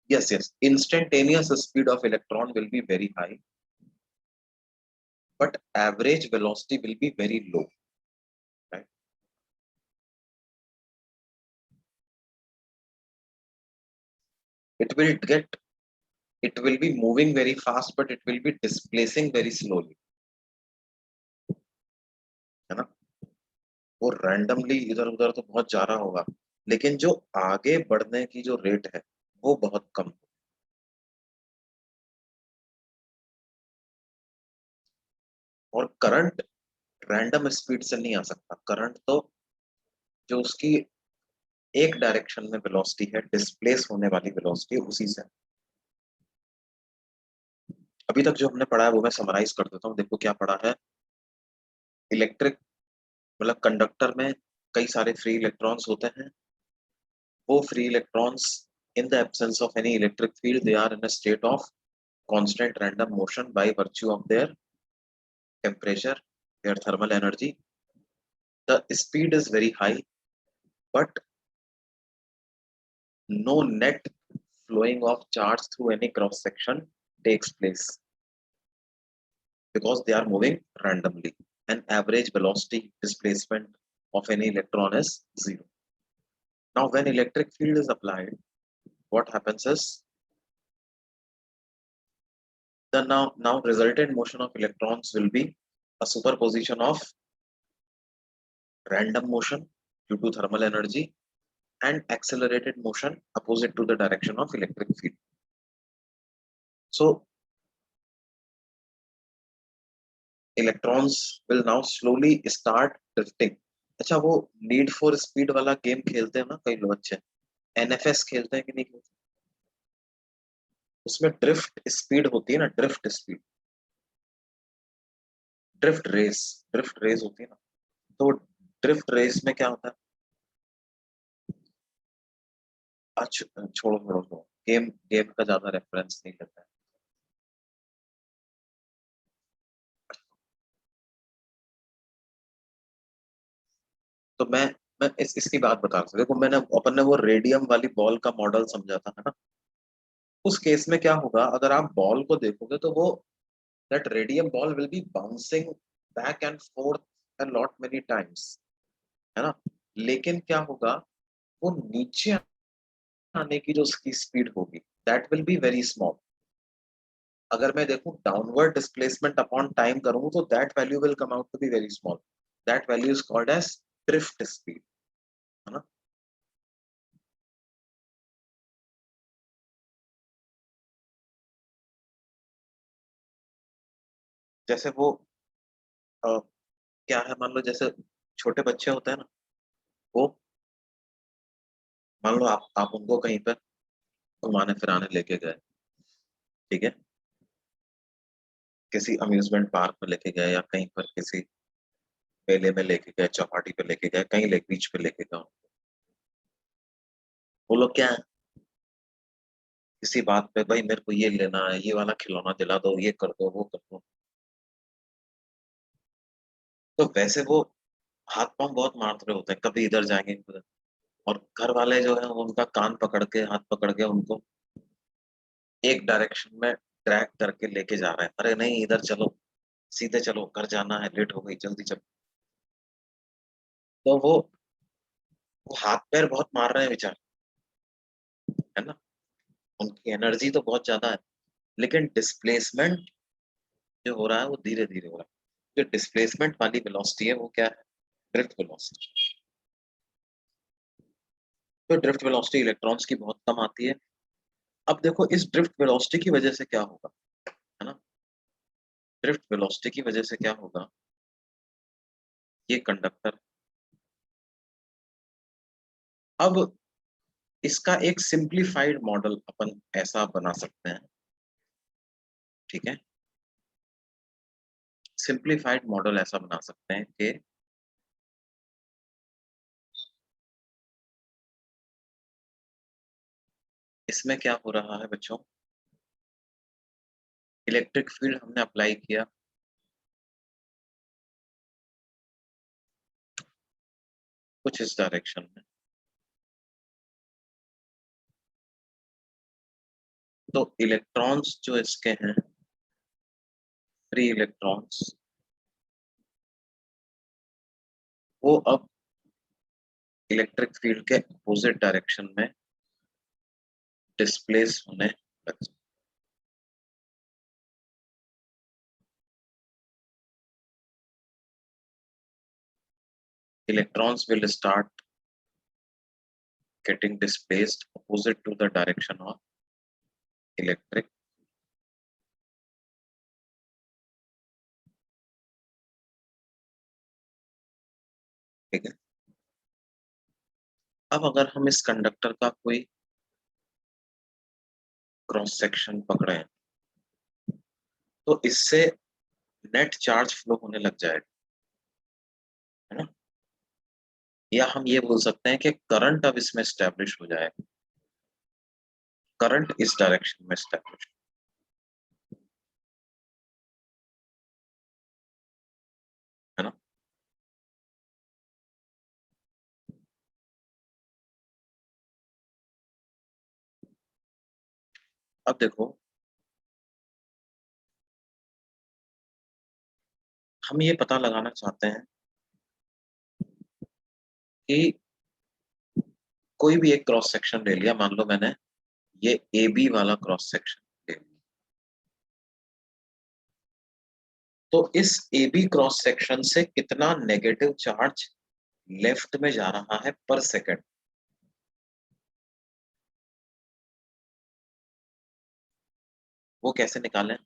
Yes, yes. Instantaneous speed of electron will be very high, but average velocity will be very low, right? It will get, it will be moving very fast, but it will be displacing very slowly, है ना? वो randomly इधर उधर तो बहुत जा रहा होगा, लेकिन जो आगे बढ़ने की जो रेट है वो बहुत कम। और करंट रैंडम स्पीड से नहीं आ सकता। करंट तो जो उसकी एक डायरेक्शन में वेलोसिटी है, डिस्प्लेस होने वाली वेलोसिटी, उसी से। अभी तक जो हमने पढ़ा है वो मैं समराइज कर देता हूँ। देखो क्या पढ़ा है। इलेक्ट्रिक मतलब कंडक्टर में कई सारे फ्री इलेक्ट्रॉन्स होते हैं। वो free electrons in the absence of any electric field they are in a state of constant random motion by virtue of their temperature, their thermal energy. The speed is very high, but no net flowing of charge through any cross section takes place because they are moving randomly. An average velocity displacement of any electron is zero. Now, when electric field is applied, what happens is the now resultant motion of electrons will be a superposition of random motion due to thermal energy and accelerated motion opposite to the direction of electric field. So electrons will now slowly start drifting. अच्छा, वो need for speed वाला game खेलते हैं ना कई लोग बच्चे, NFS खेलते हैं कि नहीं खेलते? उसमें ड्रिफ्ट स्पीड होती है ना, ड्रिफ्ट स्पीड, ड्रिफ्ट रेस होती है ना। तो ड्रिफ्ट रेस में क्या होता है? अच्छा छोड़ो छोड़ो छोड़ो, गेम गेम का ज्यादा रेफरेंस नहीं लेता है। तो मैं इसकी बात बता रहा था। देखो मैंने अपन ने वो रेडियम वाली बॉल का मॉडल समझा था, है ना? उस केस में क्या होगा, अगर आप बॉल को देखोगे तो वो that radium ball will be bouncing back and fourth a lot many times, है ना? लेकिन क्या होगा, वो नीचे आने की जो उसकी स्पीड होगी that will be very small. अगर मैं देखूं डाउनवर्ड डिस्प्लेसमेंट अपॉन टाइम करूं तो that value will come out to be very small. That value is called as drift speed, है ना? जैसे वो क्या है, मान लो जैसे छोटे बच्चे होते हैं ना, वो मान लो आप उनको कहीं पर घुमाने फिराने लेके गए, ठीक है? किसी अम्यूजमेंट पार्क में लेके गए या कहीं पर किसी मेले में लेके गए, चौपाटी पे लेके गए, कहीं लेक बीच पे लेके गए। वो लोग क्या है, किसी बात पे भाई मेरे को ये लेना है, ये वाला खिलौना दिला दो, ये कर दो, वो कर दो। तो वैसे वो हाथ पांव बहुत मार रहे होते हैं, कभी इधर जाएंगे कभी उधर। और घर वाले जो है उनका कान पकड़ के, हाथ पकड़ के उनको एक डायरेक्शन में ड्रैग करके लेके जा रहे हैं। अरे नहीं, इधर चलो, सीधे चलो, घर जाना है, लेट हो गई, जल्दी चलो। तो वो हाथ पैर बहुत मार रहे हैं बेचारे, है ना? उनकी एनर्जी तो बहुत ज्यादा है, लेकिन डिस्प्लेसमेंट जो हो रहा है वो धीरे धीरे हो रहा है। जो डिस्प्लेसमेंट वाली वेलोसिटी है वो क्या है? Drift velocity. तो ड्रिफ्ट वेलोसिटी इलेक्ट्रॉन्स की बहुत कम आती है। अब देखो इस ड्रिफ्ट वेलोसिटी की वजह से क्या होगा, है ना? ड्रिफ्ट वेलोसिटी की वजह से क्या होगा, ये कंडक्टर, अब इसका एक सिंप्लीफाइड मॉडल अपन ऐसा बना सकते हैं, ठीक है? सिंप्लीफाइड मॉडल ऐसा बना सकते हैं कि इसमें क्या हो रहा है बच्चों, इलेक्ट्रिक फील्ड हमने अप्लाई किया, कुछ इस डायरेक्शन में, तो इलेक्ट्रॉन्स जो इसके हैं, फ्री इलेक्ट्रॉन्स, वो अब इलेक्ट्रिक फील्ड के अपोजिट डायरेक्शन में डिस्प्लेस होने लग, electrons will start getting displaced opposite to the direction of electric, ठीक है। अब अगर हम इस कंडक्टर का कोई क्रॉस सेक्शन पकड़े तो इससे नेट चार्ज फ्लो होने लग जाएगा, है ना। या हम ये बोल सकते हैं कि करंट अब इसमें स्टैब्लिश हो जाएगा, करंट इस डायरेक्शन में स्टैब्लिश, है ना। अब देखो, हम ये पता लगाना चाहते हैं कि कोई भी एक क्रॉस सेक्शन ले लिया, मान लो मैंने ये ए बी वाला क्रॉस सेक्शन ले लिया, तो इस ए बी क्रॉस सेक्शन से कितना नेगेटिव चार्ज लेफ्ट में जा रहा है पर सेकेंड, वो कैसे निकालें।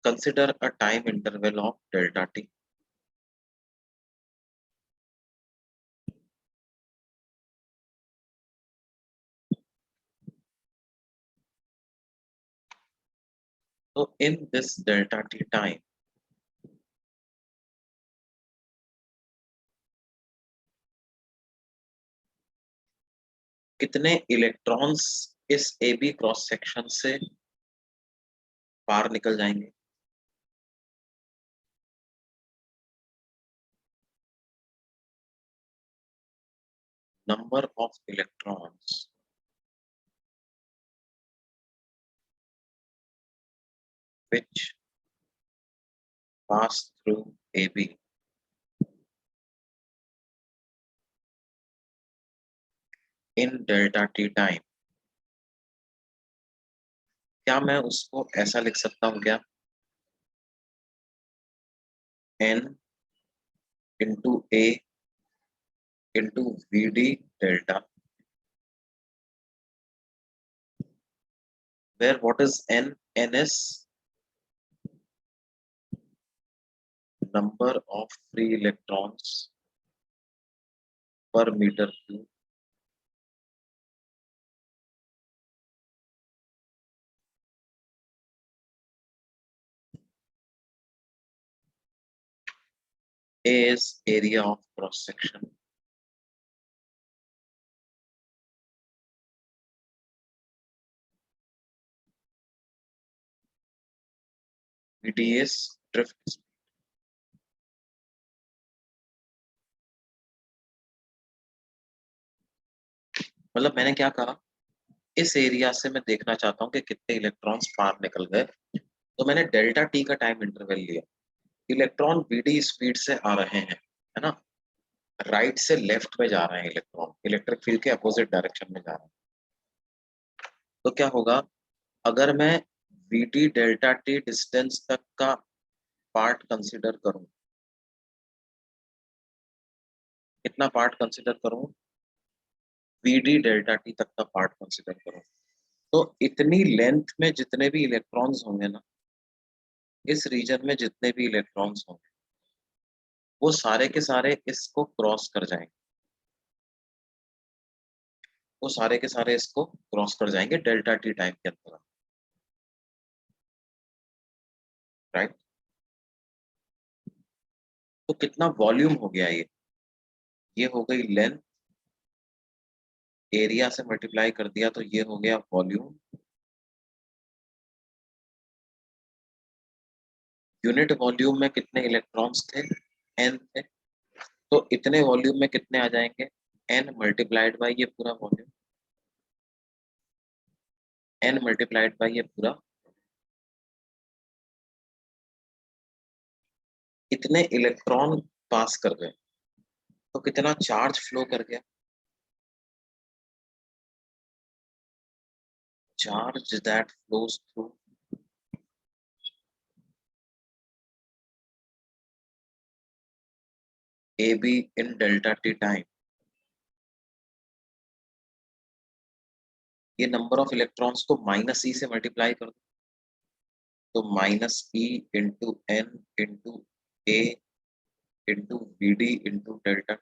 Consider a time interval of delta t, तो in this delta t time कितने इलेक्ट्रॉन्स इस ए बी क्रॉस सेक्शन से पार निकल जाएंगे। Number of electrons which pass through AB in delta t time, क्या मैं उसको ऐसा लिख सकता हूँ क्या, n into a into vd delta, where what is n, n is number of free electrons per meter cube, a is area of cross section, vd is drift speed। मतलब मैंने क्या कहा, इस एरिया से मैं देखना चाहता हूँ कि कितने इलेक्ट्रॉन्स पार निकल गए, तो मैंने डेल्टा टी का टाइम इंटरवल लिया, इलेक्ट्रॉन वीडी स्पीड से आ रहे हैं, है ना, राइट से लेफ्ट में जा रहे हैं इलेक्ट्रॉन, इलेक्ट्रिक फील्ड के अपोजिट डायरेक्शन में जा रहे हैं। तो क्या होगा, अगर मैं वीटी डेल्टा टी डिस्टेंस तक का पार्ट कंसीडर करूं, कितना पार्ट कंसीडर करूं, वीडी डेल्टा टी तक का पार्ट कंसीडर करूं, तो इतनी लेंथ में जितने भी इलेक्ट्रॉन्स होंगे ना, इस रीजन में जितने भी इलेक्ट्रॉन्स होंगे वो सारे के सारे इसको क्रॉस कर जाएंगे, वो सारे के सारे इसको क्रॉस कर जाएंगे डेल्टा टी टाइम के अंदर, राइट। तो कितना वॉल्यूम हो गया ये हो गई लेंथ, एरिया से मल्टीप्लाई कर दिया तो ये हो गया वॉल्यूम, यूनिट वॉल्यूम में कितने इलेक्ट्रॉन्स थे, n थे, तो इतने वॉल्यूम में कितने आ जाएंगे, n मल्टीप्लाइड बाय ये पूरा वॉल्यूम, n मल्टीप्लाइड बाय ये पूरा, इतने इलेक्ट्रॉन पास कर गए तो कितना चार्ज फ्लो कर गया, charge that flows through AB in delta t time, ये नंबर ऑफ इलेक्ट्रॉन्स को माइनस ई से मल्टीप्लाई कर दो, तो minus e into n into A into v d into delta,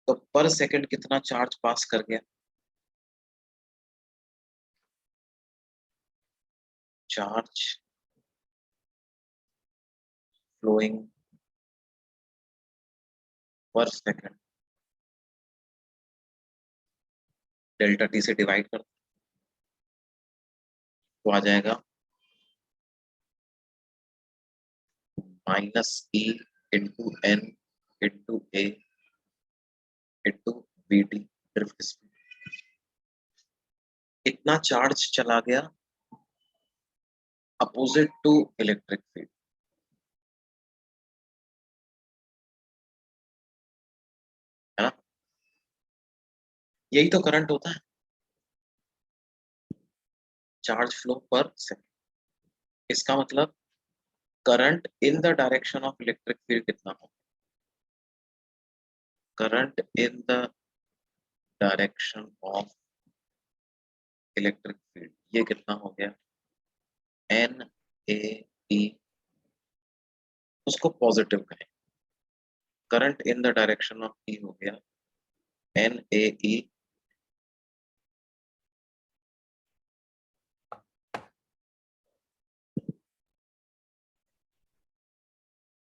तो पर सेकंड कितना चार्ज पास कर गया, charge flowing per second delta t से डिवाइड कर, तो आ जाएगा minus e into n into A into v d, drift speed, इतना चार्ज चला गया अपोजिट टू इलेक्ट्रिक फील्ड, है ना, यही तो करंट होता है, चार्ज फ्लो पर सेकंड, इसका मतलब current in the direction of electric field कितना हो, current in the direction of electric field ये कितना हो गया, एन ए ई, उसको पॉजिटिव कहें, current in the direction of e हो गया n A e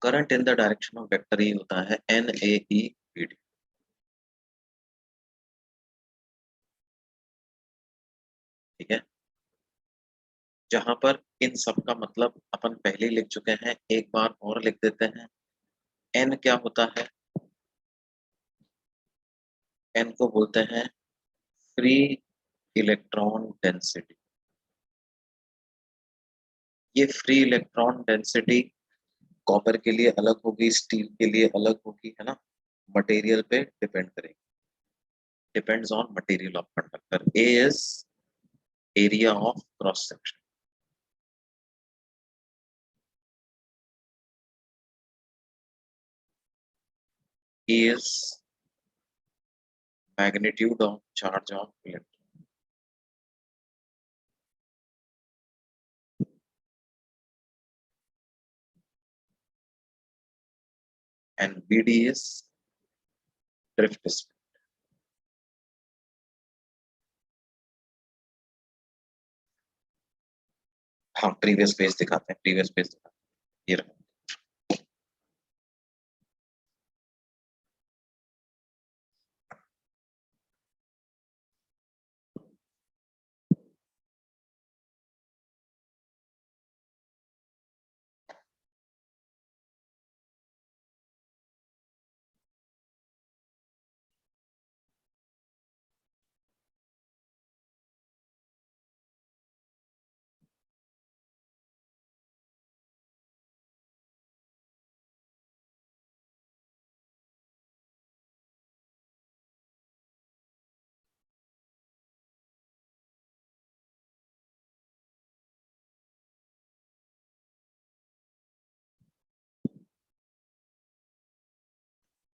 current in the direction of vector e होता है n A e v d, ठीक है, जहां पर इन सब का मतलब अपन पहले ही लिख चुके हैं, एक बार और लिख देते हैं, एन क्या होता है, एन को बोलते हैं फ्री इलेक्ट्रॉन डेंसिटी, ये फ्री इलेक्ट्रॉन डेंसिटी कॉपर के लिए अलग होगी, स्टील के लिए अलग होगी, है ना, मटेरियल पे डिपेंड करेगी, depends on material of conductor, A is area of cross section, E is magnitude of charge of electron, and BD is drift speed. हाँ प्रीवियस पेज दिखाते हैं, प्रीवियस पेज दिखाते हैं, ये रहा,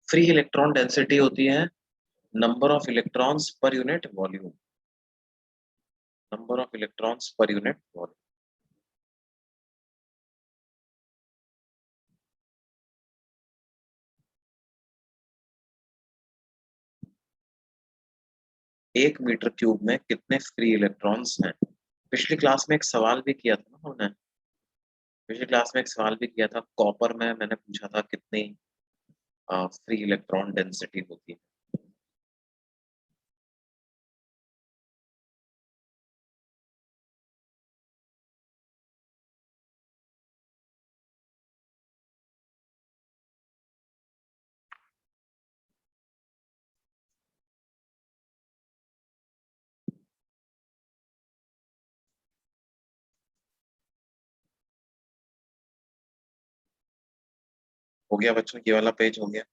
फ्री इलेक्ट्रॉन डेंसिटी होती है number of electrons per unit volume, number of electrons per unit volume, एक मीटर क्यूब में कितने फ्री इलेक्ट्रॉन्स हैं, पिछली क्लास में एक सवाल भी किया था ना हमने, पिछली क्लास में एक सवाल भी किया था, कॉपर में मैंने पूछा था कितनी फ्री इलेक्ट्रॉन डेंसिटी होती है, हो गया बच्चों, ये वाला पेज हो गया।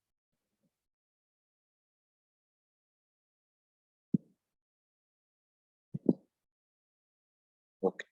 ओके।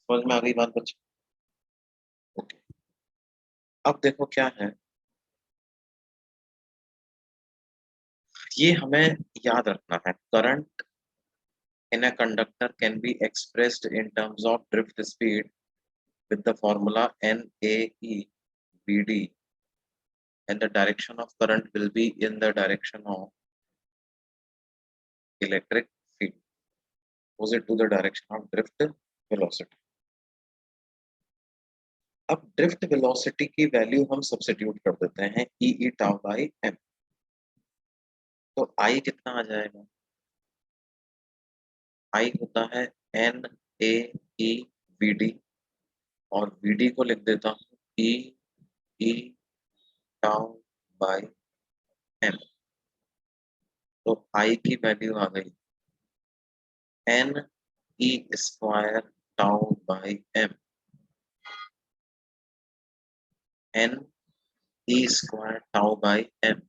समझ में आ गई बात बच्चों? ओके। अब देखो क्या है, ये हमें याद रखना है। Current in a conductor can be expressed in terms of drift speed with the formula NAE BD, and the direction of current will be in the direction of electric field opposite to the direction of drift velocity. अब drift velocity की value हम substitute कर देते हैं e e tau by m. तो I कितना आ जाएगा? आई होता है n A e v d, और बी डी को लिख देता हूँ e e tau by m. तो आई की वैल्यू आ गई n E square tau by m, n E square tau by M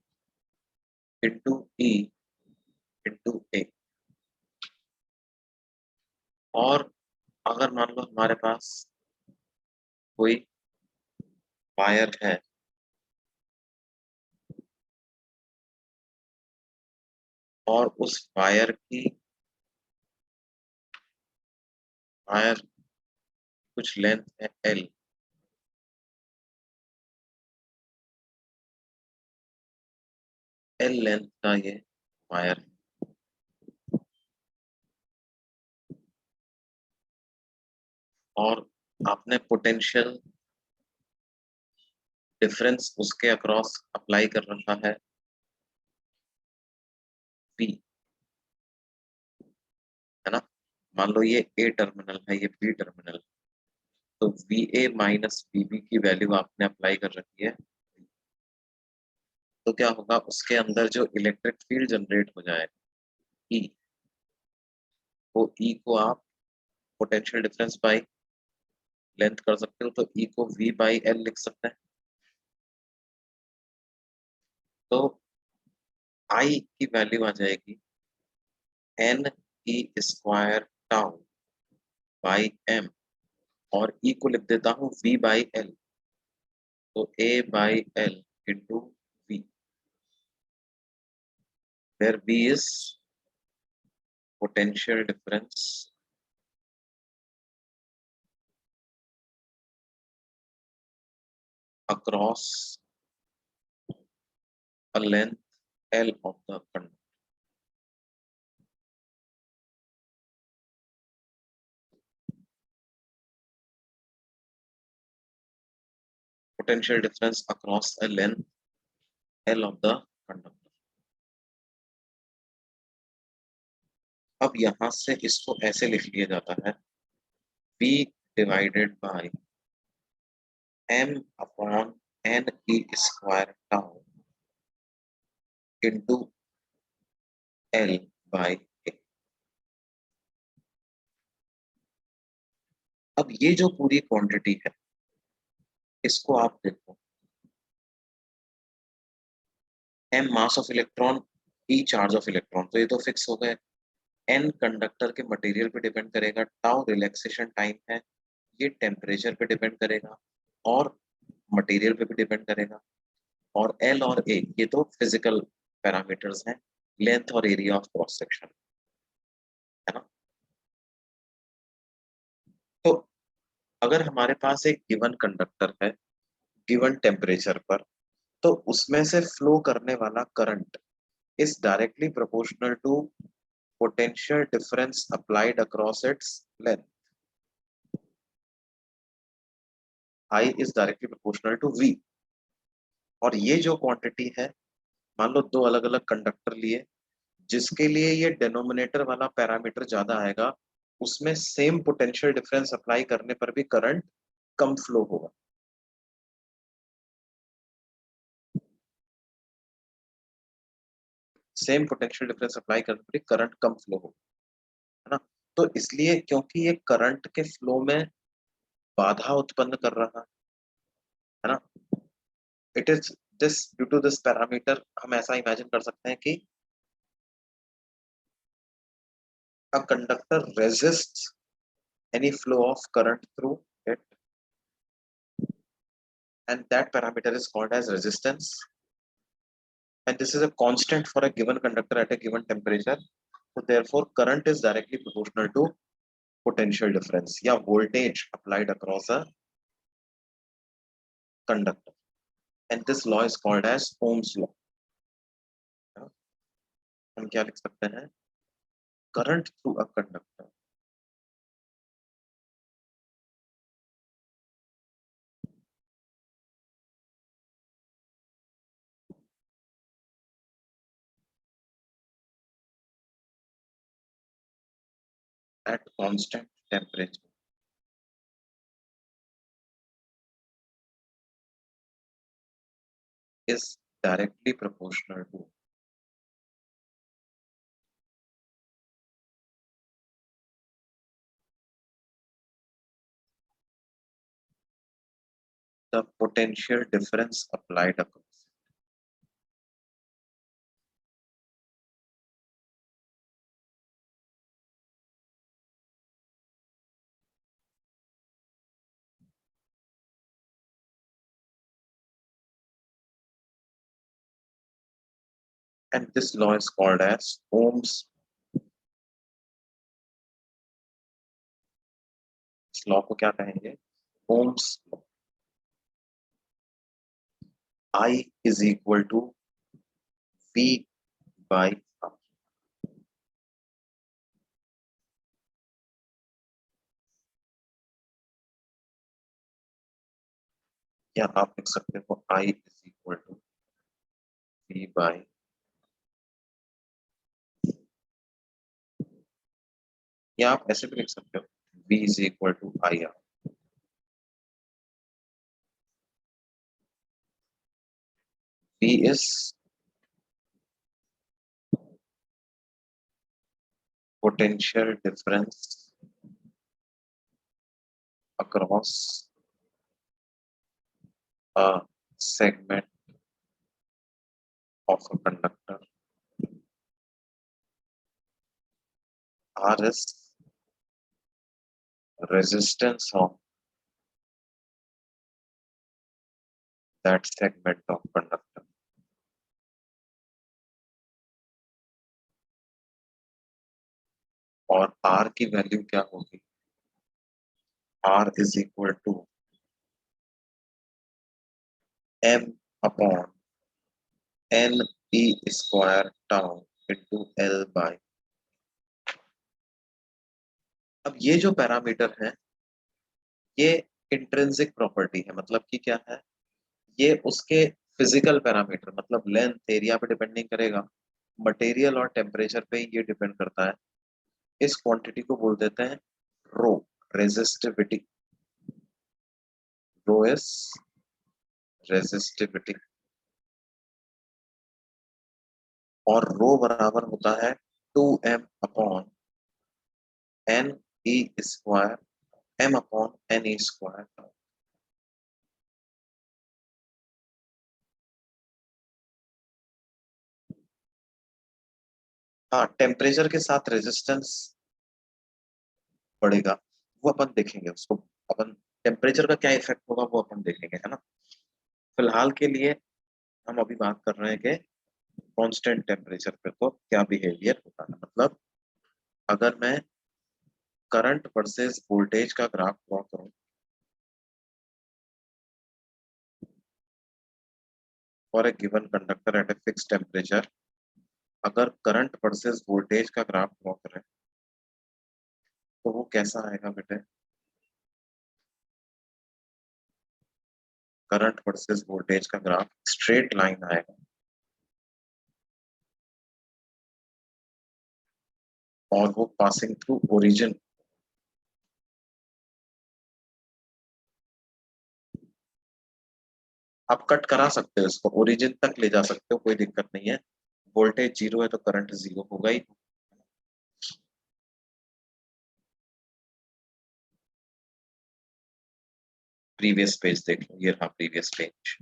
into e into A. और अगर मान लो हमारे पास कोई वायर है, और उस वायर कुछ लेंथ है एल, एल लेंथ का ये वायर है, और आपने पोटेंशियल डिफरेंस उसके अक्रॉस अप्लाई कर रखा है पी, है ना। मान लो ये ए टर्मिनल है, ये बी टर्मिनल है, तो वी ए माइनस बी की वैल्यू आपने अप्लाई कर रखी है। तो क्या होगा, उसके अंदर जो इलेक्ट्रिक फील्ड जनरेट हो जाए ई, वो ई को आप पोटेंशियल डिफरेंस बाई लेंथ कर सकते हो, तो ई को वी बाई एल लिख सकते हैं। तो आई की वैल्यू आ जाएगी n E square tau by m, और ई को लिख देता हूँ वी बाई एल, तो A by l into v, where v is potential difference across a length L of the conductor. Potential difference across a length L of the conductor. अब यहां से इसको ऐसे लिख लिया जाता है V divided by M upon N E square tau into L by A. अब ये जो पूरी क्वांटिटी है इसको आप देखो, M mass of electron, E charge of electron, तो ये तो फिक्स हो गए। N कंडक्टर के मटेरियल पे डिपेंड करेगा, टाउ रिलैक्सेशन टाइम है, ये टेम्परेचर पे डिपेंड करेगा और मटेरियल पे भी डिपेंड करेगा। और L और A ये तो फिजिकल पैरामीटर्स हैं, लेंथ और एरिया ऑफ क्रॉस सेक्शन, है ना। तो अगर हमारे पास एक गिवन कंडक्टर है गिवन टेम्परेचर पर, तो उसमें से फ्लो करने वाला current is directly proportional to potential difference applied across its length. I is directly proportional to V। और ये जो क्वांटिटी है, मान लो दो अलग अलग कंडक्टर लिए, जिसके लिए ये डिनोमिनेटर वाला पैरामीटर ज्यादा आएगा, उसमें सेम पोटेंशियल डिफरेंस अप्लाई करने पर भी करंट कम फ्लो होगा। सेम पोटेंशियल डिफरेंस अप्लाई करने पर भी करंट कम फ्लो होगा, है ना। तो इसलिए क्योंकि ये करंट के फ्लो में बाधा उत्पन्न कर रहा है ना, it is this due to this parameter, हम ऐसा इमेजिन कर सकते हैं कि a conductor resists any flow of current through it, and that parameter is called as resistance, and this is a constant for a given conductor at a given temperature. So therefore current is directly proportional to potential difference या voltage applied across a conductor, and this law is called as Ohm's law. हम क्या लिख सकते हैं, current through a conductor at constant temperature is directly proportional to the potential difference applied across. And this law is called as Ohm's. इस law को क्या कहेंगे, Ohm's law. I is equal to V by R. या आप लिख सकते हो I is equal to V by, या आप ऐसे भी लिख सकते हो V is equal to IR. V is potential difference across a segment of a conductor. R is resistance of that segment of conductor. और R की वैल्यू क्या होगी, R is equal to M upon N E square tau into L by. अब ये जो parameter है ये intrinsic property है, मतलब कि क्या है, ये उसके फिजिकल पैरामीटर मतलब लेंथ एरिया पे डिपेंड नहीं करेगा, मटेरियल और टेम्परेचर पे ये डिपेंड करता है। इस क्वांटिटी को बोल देते हैं rho, resistivity. Rho is resistivity, और रो बराबर होता है 2m upon N E square, m upon N E square. हाँ, टेम्परेचर के साथ रेजिस्टेंस बढ़ेगा, वो अपन देखेंगे उसको। अपन टेम्परेचर का क्या इफेक्ट होगा वो अपन देखेंगे, है ना। फिलहाल के लिए हम अभी बात कर रहे हैं कि कांस्टेंट टेम्परेचर पे तो क्या बिहेवियर होता है। मतलब अगर मैं करंट वर्सेस वोल्टेज का ग्राफ ड्रॉ करूं for a given conductor at a fix temperature, अगर करंट वर्सेस वोल्टेज का ग्राफ ड्रॉ करें तो वो कैसा आएगा बेटे। करंट वर्सेस वोल्टेज का ग्राफ स्ट्रेट लाइन आएगा, और वो पासिंग थ्रू ओरिजिन। आप कट करा सकते हो इसको, ओरिजिन तक ले जा सकते हो, कोई दिक्कत नहीं है। वोल्टेज जीरो है तो करंट जीरो होगा ही। प्रीवियस पेज देख लो, ये रहा प्रीवियस पेज।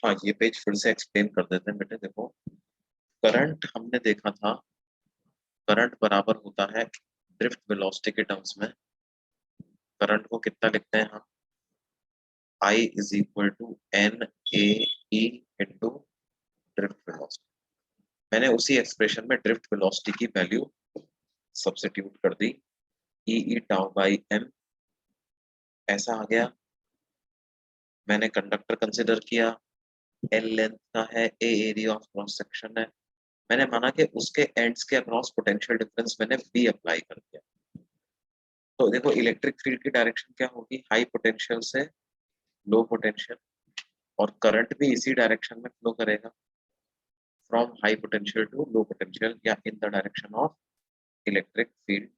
हाँ, ये पेज फिर से एक्सप्लेन कर देते हैं बेटे। देखो, करंट हमने देखा था, करंट बराबर होता है ड्रिफ्ट वेलोसिटी के टर्म्स में। करंट को कितना लिखते हैं हम, I is equal to n A e into drift velocity. मैंने उसी एक्सप्रेशन में ड्रिफ्ट वेलोसिटी की वैल्यू सब्स्टिट्यूट कर दी, e e tau by m, ऐसा आ गया। मैंने कंडक्टर कंसिडर किया, एल लेंथ का है, A area of cross section है। मैंने माना कि उसके एंड्स के अक्रॉस पोटेंशियल डिफरेंस मैंने बी अप्लाई कर दिया। तो देखो, इलेक्ट्रिक फील्ड की डायरेक्शन क्या होगी, हाई पोटेंशियल से लो पोटेंशियल, और करंट भी इसी डायरेक्शन में फ्लो करेगा, from high potential to low potential, या in the direction of electric field.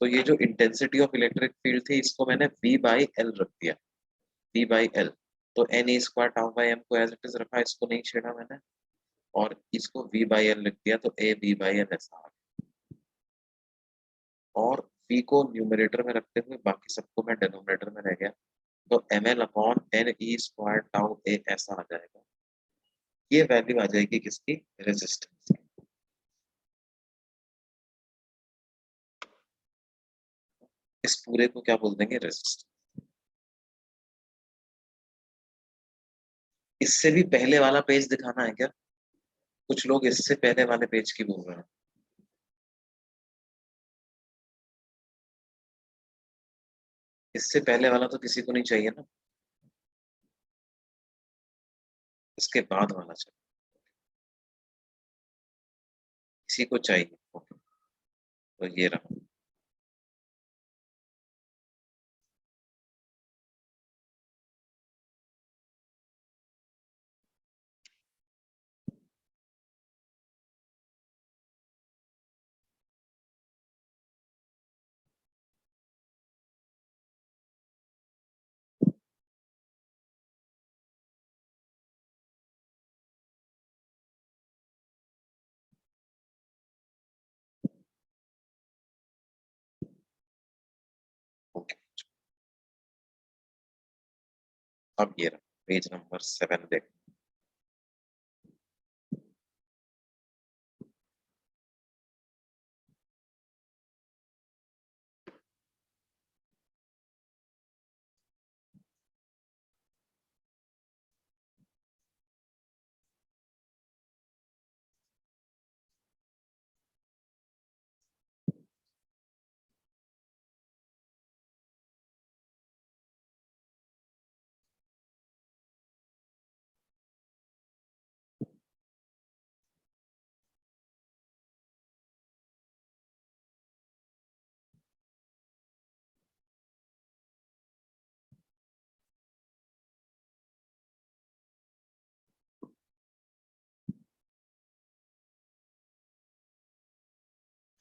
तो ये जो इंटेंसिटी ऑफ इलेक्ट्रिक फील्ड थी इसको मैंने V बाई एल रख दिया, V बाई एल। तो n E square tau by m को एज इट इज रखा, इसको नहीं छेड़ा मैंने, और इसको V बाई एल लिख दिया, तो ए बी बाई एल ऐसा आ गया। और V को न्यूमरेटर में रखते हुए बाकी सबको मैं डिनोमिनेटर में रह गया, तो M L upon N E square tau A ऐसा आ जाएगा। ये वैल्यू आ जाएगी किसकी, रेजिस्टेंस की। इस पूरे को क्या बोल देंगे, रेजिस्टेंस। इससे भी पहले वाला पेज दिखाना है क्या, कुछ लोग इससे पहले वाले पेज की बोल रहे हैं। इससे पहले वाला तो किसी को नहीं चाहिए ना, इसके बाद वाला चाहिए, किसी को चाहिए। ओके, तो ये रहा। ओके, अब ये रहा। पेज नंबर 7 देख।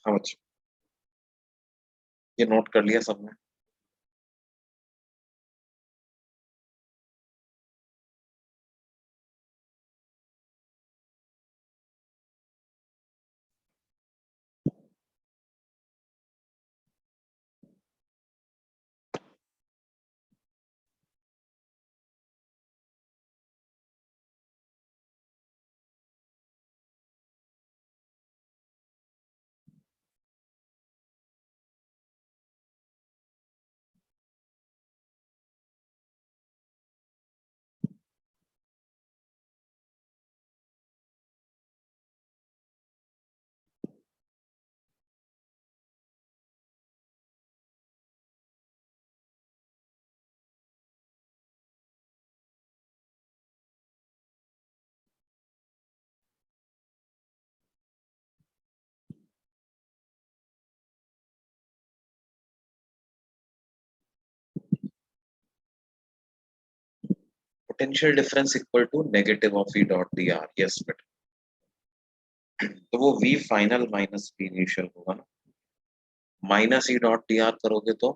हाँ बच्चों, ये नोट कर लिया सबने? Potential difference equal to negative of E dot D R. Yes बेटा, तो वो V final minus V initial होगा ना। Minus E dot D R करोगे तो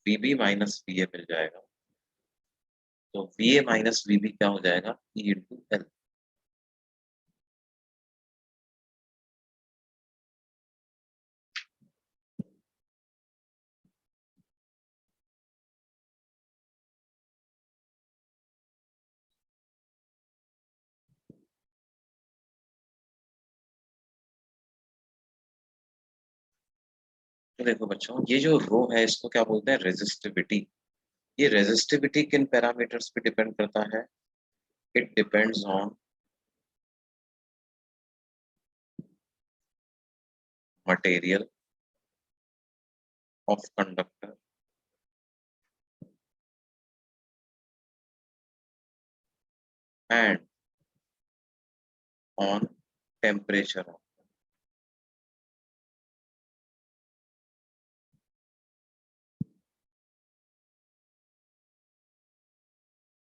V B minus V A मिल जाएगा। तो V A minus V B क्या हो जाएगा? E into L. तो देखो बच्चों, ये जो रो है इसको क्या बोलते हैं? रेजिस्टिविटी। ये रेजिस्टिविटी किन पैरामीटर्स पे डिपेंड करता है? It depends on material of conductor and on temperature.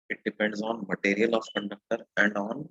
It depends on material of conductor and on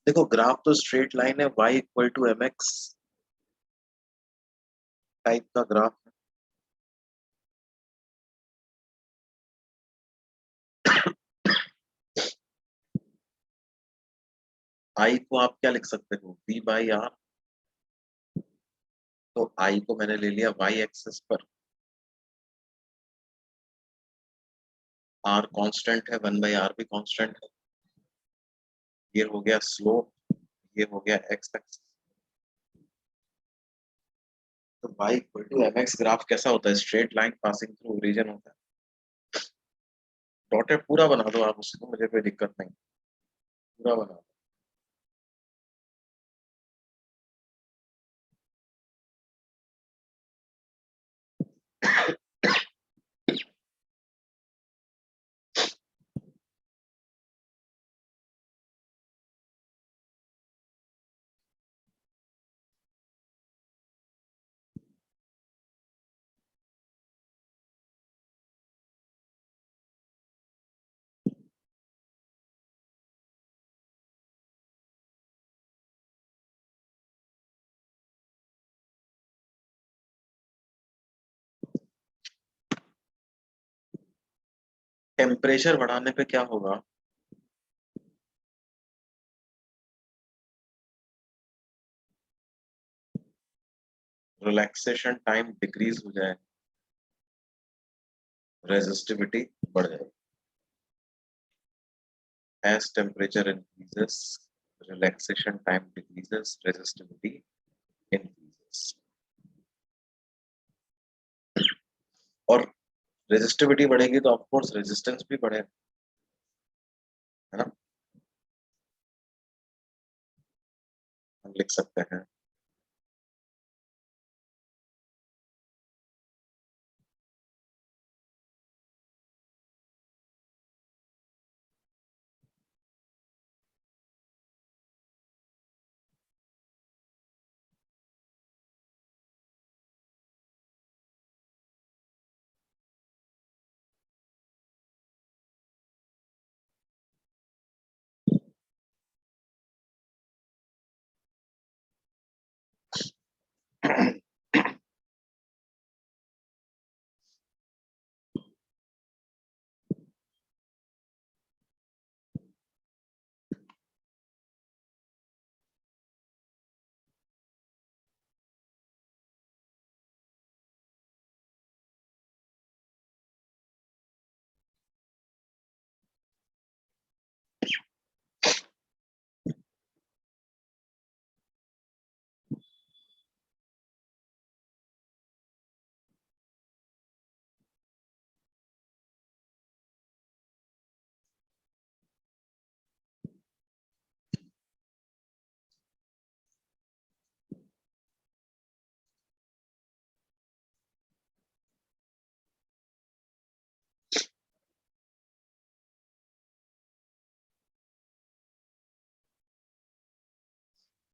देखो ग्राफ तो स्ट्रेट लाइन है, y equal to m x type का ग्राफ है। I को आप क्या लिख सकते हो? v by r. तो I को मैंने ले लिया y एक्सिस पर, r कांस्टेंट है, 1/r भी कांस्टेंट है। ये हो गया स्लोप, ये हो गया x एक्सिस। तो y equal to m x graph कैसा होता है? Straight line passing through origin होता है। डॉटेड पूरा बना दो आप, उसको मुझे कोई दिक्कत नहीं, पूरा बना दो। टेम्परेचर बढ़ाने पे क्या होगा? रिलैक्सेशन टाइम डिक्रीज हो जाए, रेजिस्टिविटी बढ़ जाए। As temperature increases, relaxation time decreases, resistivity increases. और रेजिस्टिविटी बढ़ेगी तो ऑफ कोर्स रेजिस्टेंस भी बढ़ेगा, है ना? हम लिख सकते हैं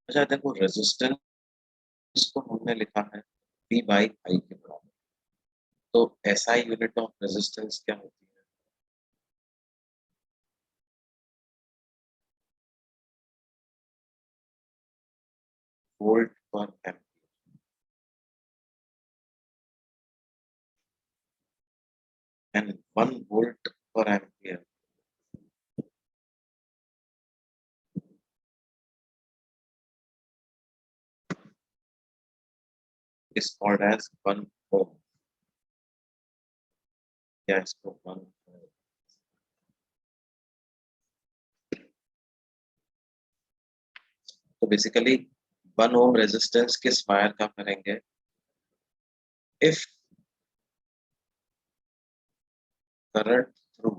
अच्छा देखो रेजिस्टेंस को हमने लिखा है V बाई आई के बराबर, तो SI यूनिट ऑफ रेजिस्टेंस क्या होती है? वोल्ट पर एम्पीयर, एंड 1 वोल्ट पर ampere is called as 1 ohm, या इसको 1, तो बेसिकली 1 ओम रेजिस्टेंस किस वायर का करेंगे? If current through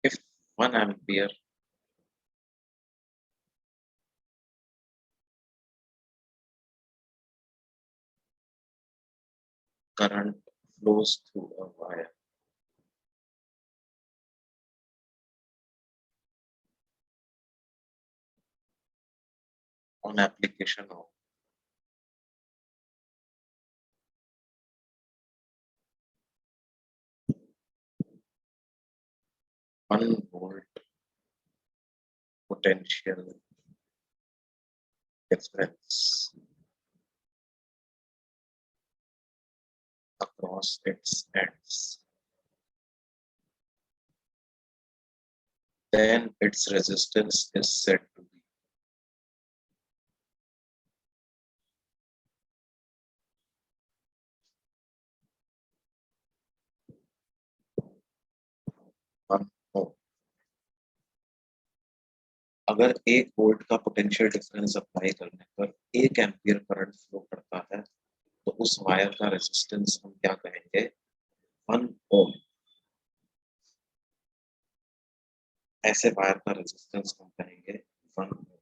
if 1 ampere current flows through a wire, on application of 1 volt potential difference across its ends, then its resistance is said to be one ohm. अगर 1 volt का potential difference apply करने पर 1 ampere current flow करता है, तो उस wire का resistance हम क्या कहेंगे? 1 ओम। ऐसे वायर का रेजिस्टेंस हम कहेंगे 1 ओम।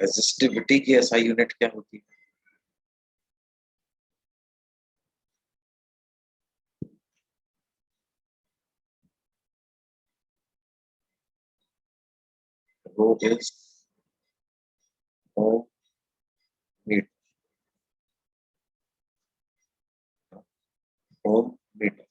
रेजिस्टिविटी की एसआई यूनिट क्या होती है? Rho is ohm metre. Ohm metre.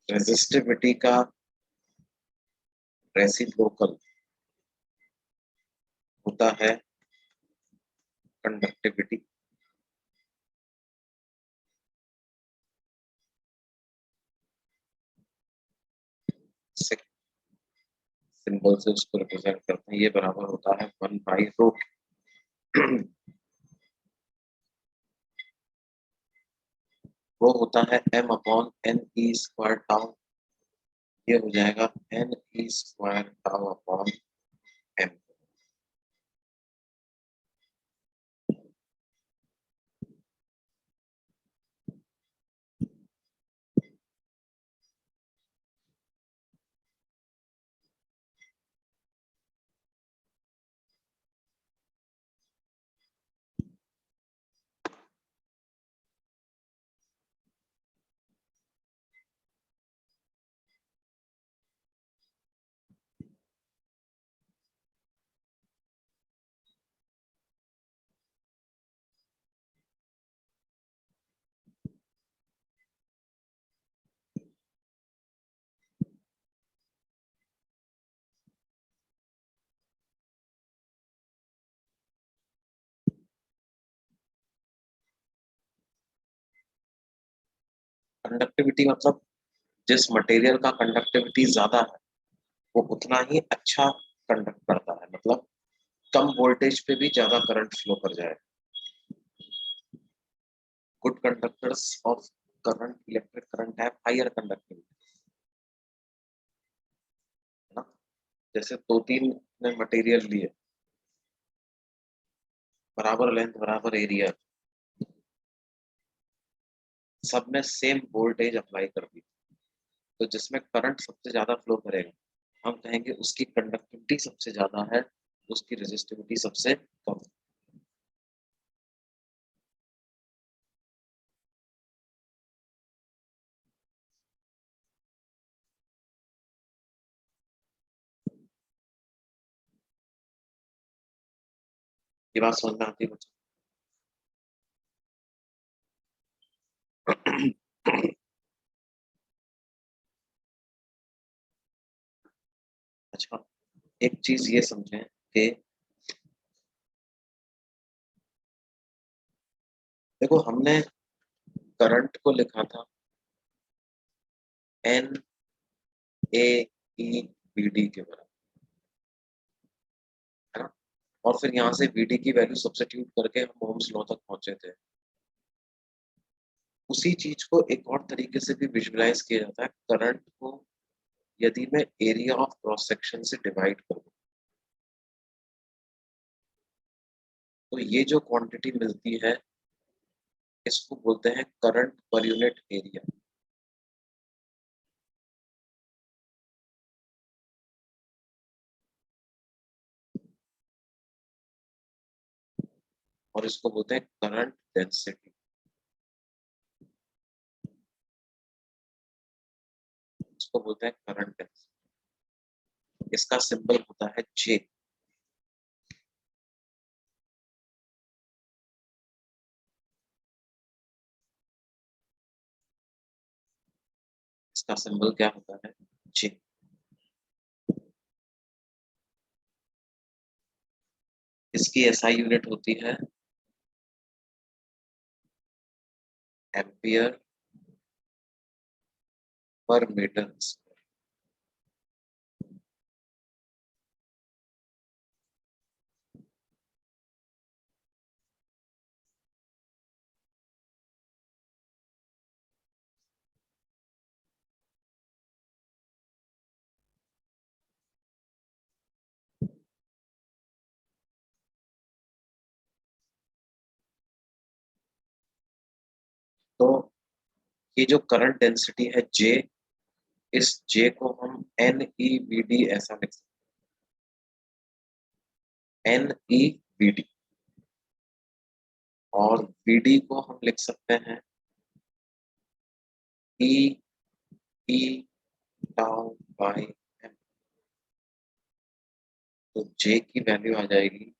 Resistivity का रेसिप्रोकल होता है कंडक्टिविटी। सिंबल से उसको रिप्रेजेंट करते हैं, ये बराबर होता है 1/रो। वो होता है m/n e² टाउ। ये हो जाएगा n e² टाउ/m। कंडक्टिविटी मतलब जिस मटेरियल का कंडक्टिविटी ज्यादा है वो उतना ही अच्छा कंडक्ट करता है, मतलब कम वोल्टेज पे भी ज्यादा करंट फ्लो कर जाए। Good conductors of current, electric current have higher conductivity, है ना। जैसे दो तीन ने मटेरियल लिए, बराबर लेंथ बराबर एरिया, सब में सेम वोल्टेज अप्लाई कर दी, तो जिसमें करंट सबसे ज्यादा फ्लो करेगा हम कहेंगे उसकी कंडक्टिविटी सबसे ज्यादा है, उसकी रेजिस्टिविटी सबसे कम। ये बात समझ में आती है बच्चों? अच्छा, एक चीज ये समझें कि देखो हमने करंट को लिखा था n A e v d के बराबर, है ना। और फिर यहाँ से बी डी की वैल्यू सब्स्टिट्यूट करके हम ओम्स लॉ तक पहुंचे थे। उसी चीज को एक और तरीके से भी विजुअलाइज किया जाता है, करंट को यदि मैं एरिया ऑफ क्रॉस सेक्शन से डिवाइड करूँ तो ये जो क्वांटिटी मिलती है इसको बोलते हैं करंट पर यूनिट एरिया। और इसको बोलते हैं करंट डेंसिटी। इसको बोलते हैं करंट डेंसिटी। इसका सिंबल होता है जे। इसका सिंबल क्या होता है? जे। इसकी एसआई यूनिट होती है एम्पियर पर मीटर। तो ये जो करंट डेंसिटी है J, इस J को हम NeVd ऐसा लिख सकते हैं, NeVd, और Vd को हम लिख सकते हैं E टाउ बाई M। तो J की वैल्यू आ जाएगी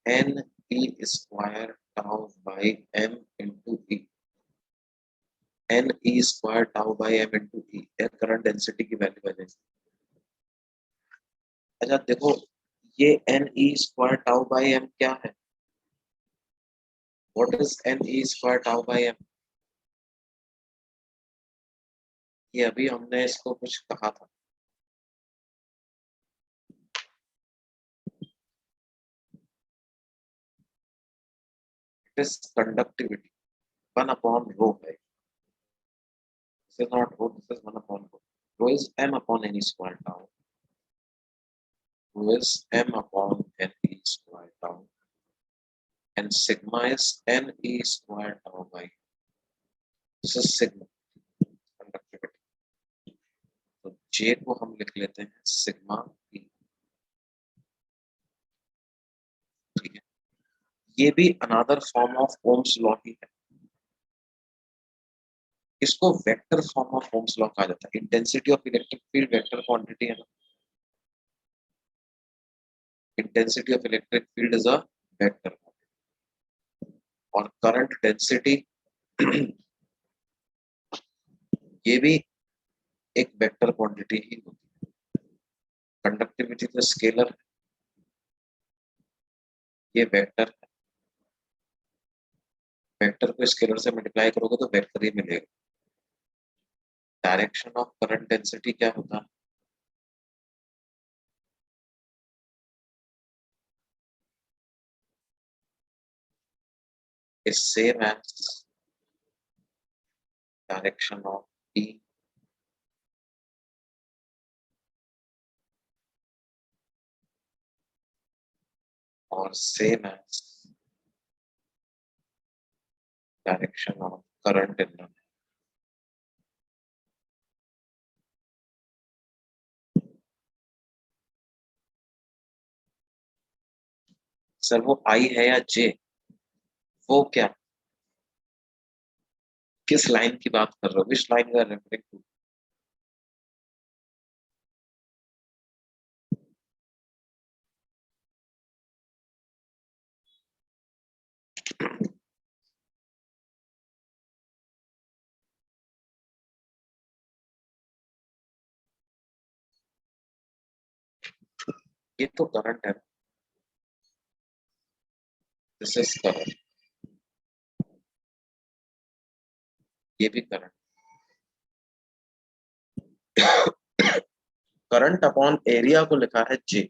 Ne² tau by M into E, Ne² tau by M into E, current density की वैल्यू आ जाएगी। अच्छा देखो, ये Ne² टाउ बाई M क्या है? What is Ne² tau by M? ये अभी हमने इसको कुछ कहा था, इट इज कंडक्टिविटी 1/ρ है। This is not rho, this is 1/ρ. Rho is M upon Ne² tau. Rho is M upon Ne² tau. And sigma is Ne² tau by. This is sigma conductivity. तो J को हम लिख लेते हैं sigma E। ठीक है, ये भी another form of ohm's law ही है। इसको vector form of ohm's law कहा जाता है। Intensity of electric field vector quantity है ना, intensity of electric field is a vector, और करंट डेंसिटी ये भी एक वेक्टर क्वांटिटी ही होती है। कंडक्टिविटी तो स्केलर है, ये वेक्टर है, वेक्टर को स्केलर से मल्टीप्लाई करोगे तो वेक्टर ही मिलेगा। डायरेक्शन ऑफ करंट डेंसिटी क्या होता है? Is same as direction of E, और same as direction of current in the. Sir वो I है या J? वो क्या, किस लाइन की बात कर रहे हो, विच लाइन का रेफरिंग टू? ये तो करंट है, दिस इज करंट, ये भी करंट। करंट अपॉन एरिया को लिखा है J,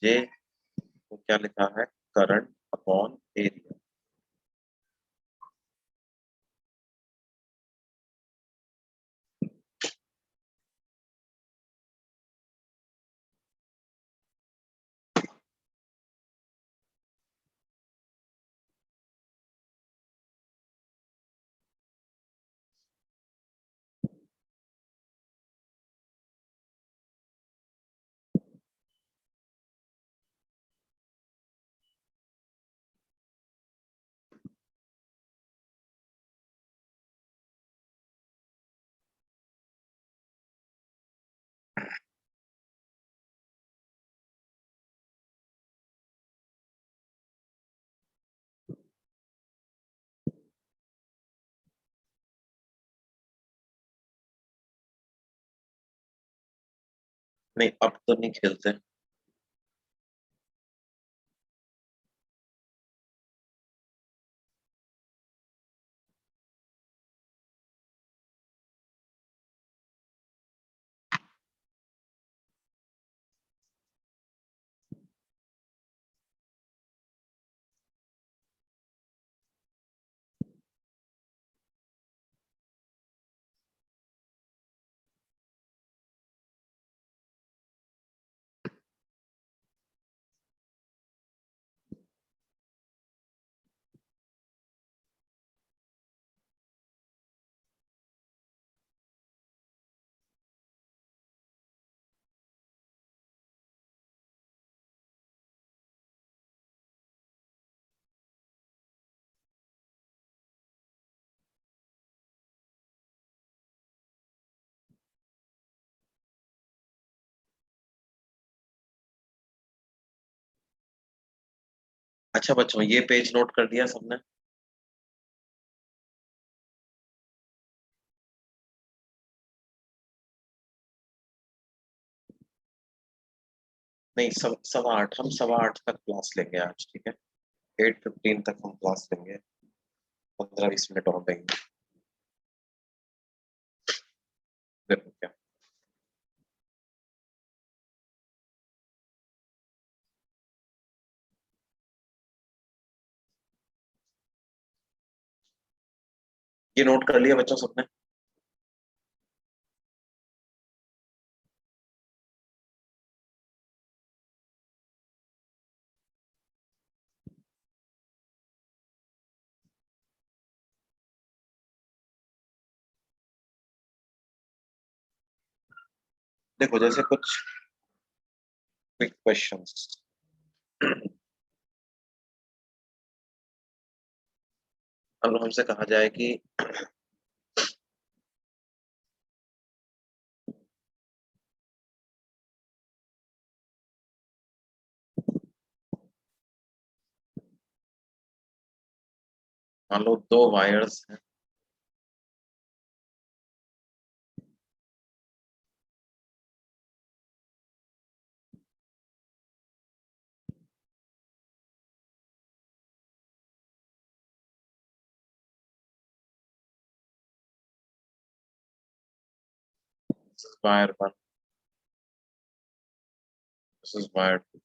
J को क्या लिखा है? Current upon area. नहीं अब तो नहीं खेलते। अच्छा बच्चों, ये पेज नोट कर दिया सबने? नहीं, 8:15, हम 8:15 तक क्लास लेंगे आज, ठीक है? 8:15 तक हम क्लास लेंगे, 15-20 मिनट और देंगे। देखो क्या, ये नोट कर लिया बच्चों सबने? देखो, जैसे कुछ क्विक क्वेश्चंस। अब हमसे कहा जाए कि मान लो दो वायर्स हैं, wire one, this is wire two.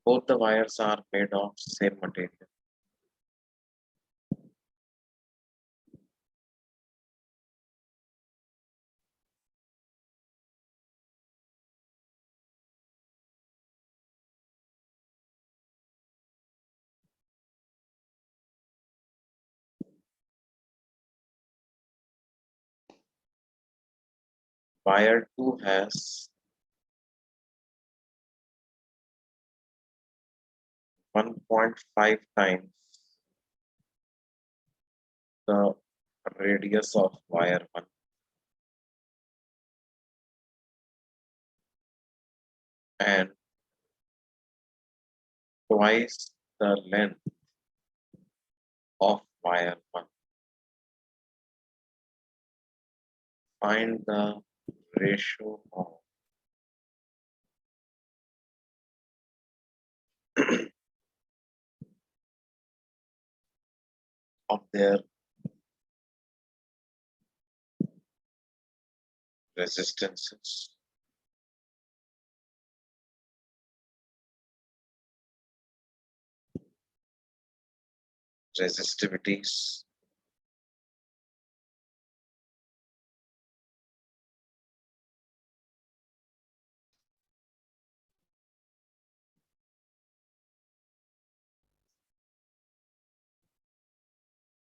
Both the wires are made of same material. Wire 2 has 1.5 times the radius of wire 1 and twice the length of wire 1. Find the ratio of their resistances, resistivities,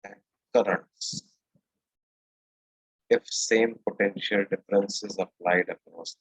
and currents if same potential difference is applied across.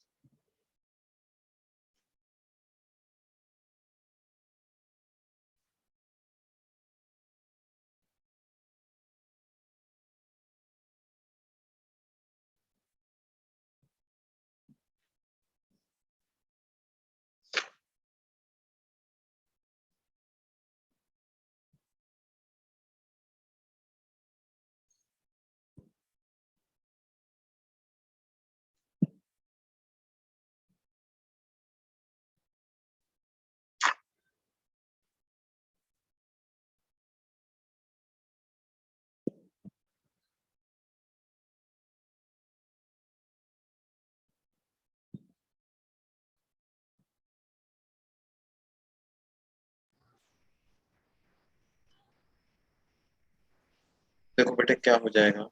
देखो बेटे क्या हो जाएगा,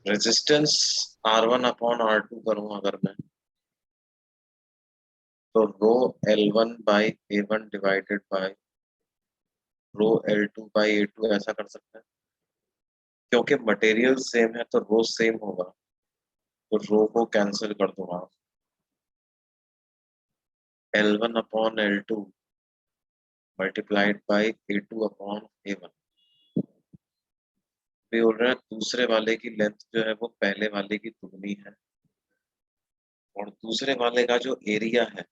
resistance R1/R2 करूं अगर मैं, तो रो L1/A1 divided by row L2/A2 ऐसा कर सकते हैं। क्योंकि मटेरियल सेम है तो रो सेम होगा, तो रो को कैंसिल कर दूंगा। L1/L2 multiplied by A2/A1। भी बोल रहे हैं दूसरे वाले की लेंथ जो है वो पहले वाले की दुगनी है, और दूसरे वाले का जो एरिया है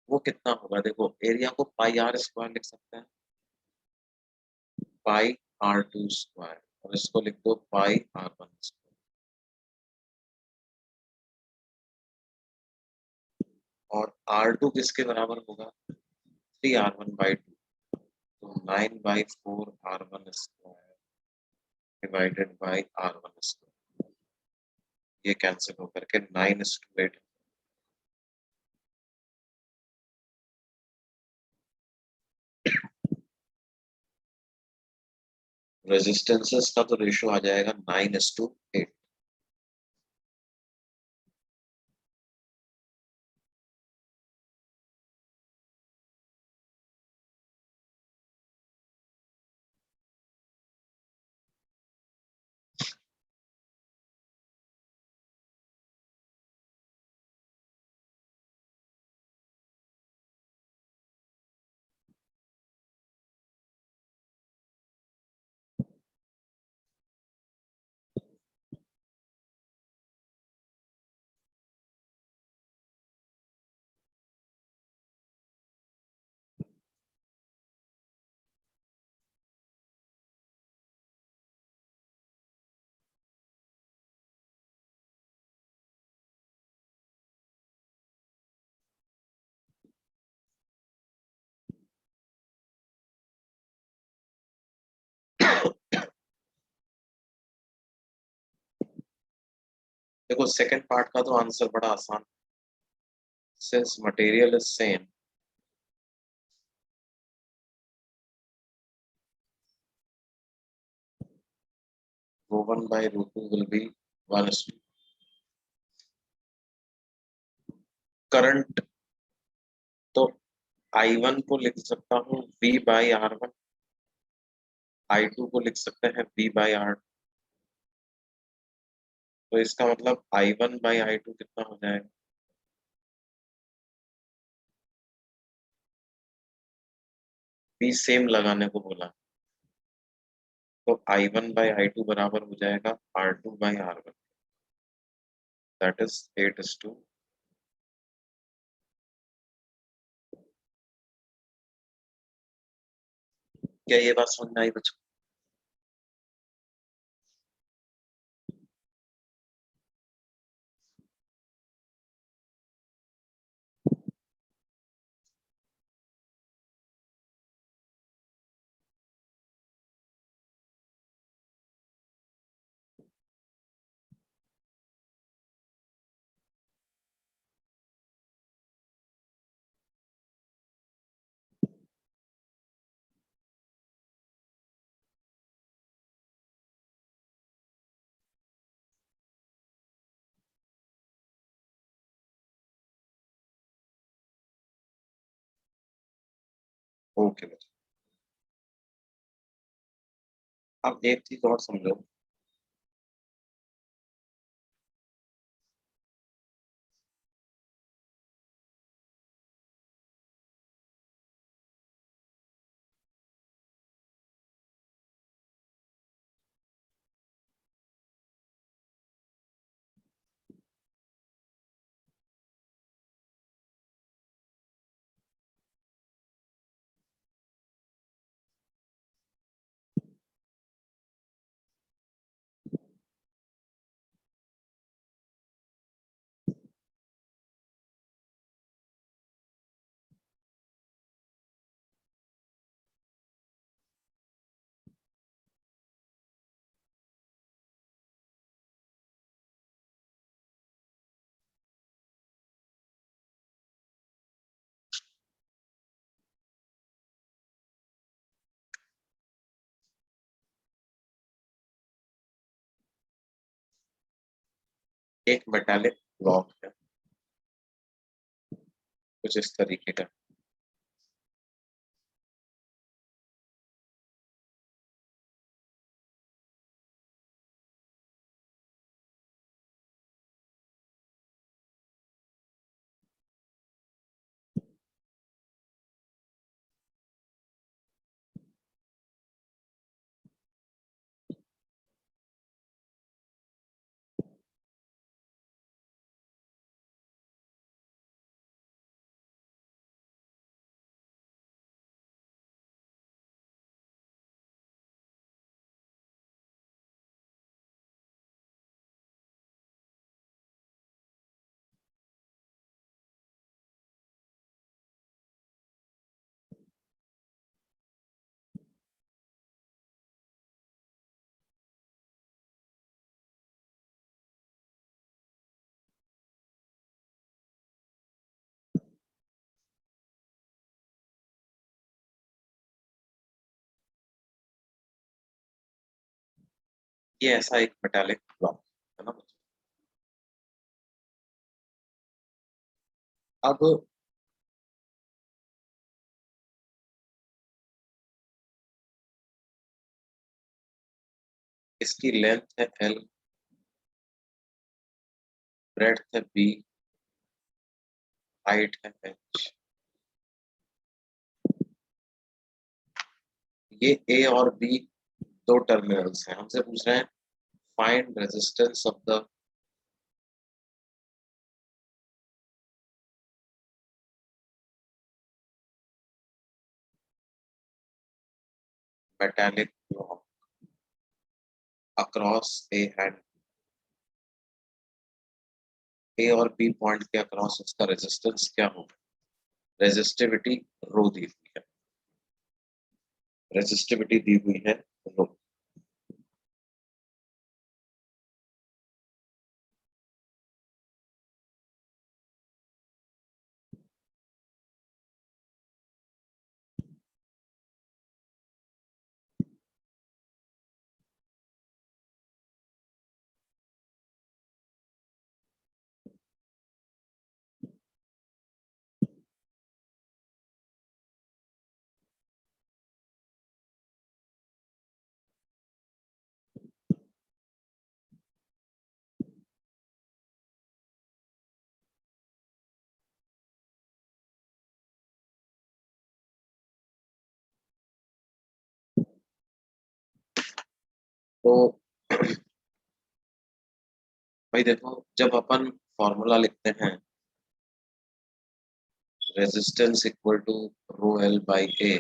वो कितना होगा। देखो एरिया को πr² लिख सकते हैं, πr2², और इसको लिख दो πr1²। और R2 किसके बराबर होगा, 3r1/2, तो 9/4r1² डिवाइडेड बाय r1²। ये कैंसिल होकर के 9:8। रेजिस्टेंसेस का तो रेशियो आ जाएगा 9:8। देखो सेकंड पार्ट का तो आंसर बड़ा आसान, since material is same, ρ1/ρ2 will be 1:2। Current तो I1 को लिख सकता हूँ V/R1, I2 को लिख सकते हैं V/R। तो इसका मतलब I1/I2 कितना हो जाएगा, V सेम लगाने को बोला, तो I1/I2 बराबर हो जाएगा R2/R1, दैट इज 8:2। क्या ये बात समझ में आई बच्चों? ओके बच्चों, अब एक चीज और समझो। एक मेटालिक ब्लॉक है कुछ इस तरीके का। ये ऐसा एक मेटालिक ब्लॉक है ना। अब इसकी लेंथ है L, ब्रेड्थ है B, हाइट है H। ये A और B दो टर्मिनल्स हैं। हमसे पूछ रहे हैं find resistance of the metallic block across A and A और B पॉइंट के अक्रॉस उसका रेजिस्टेंस क्या होगा। रेजिस्टिविटी रो दी हुई है, रेजिस्टिविटी दी हुई है रो। तो भाई देखो, जब अपन फॉर्मूला लिखते हैं resistance equal to rho L by A,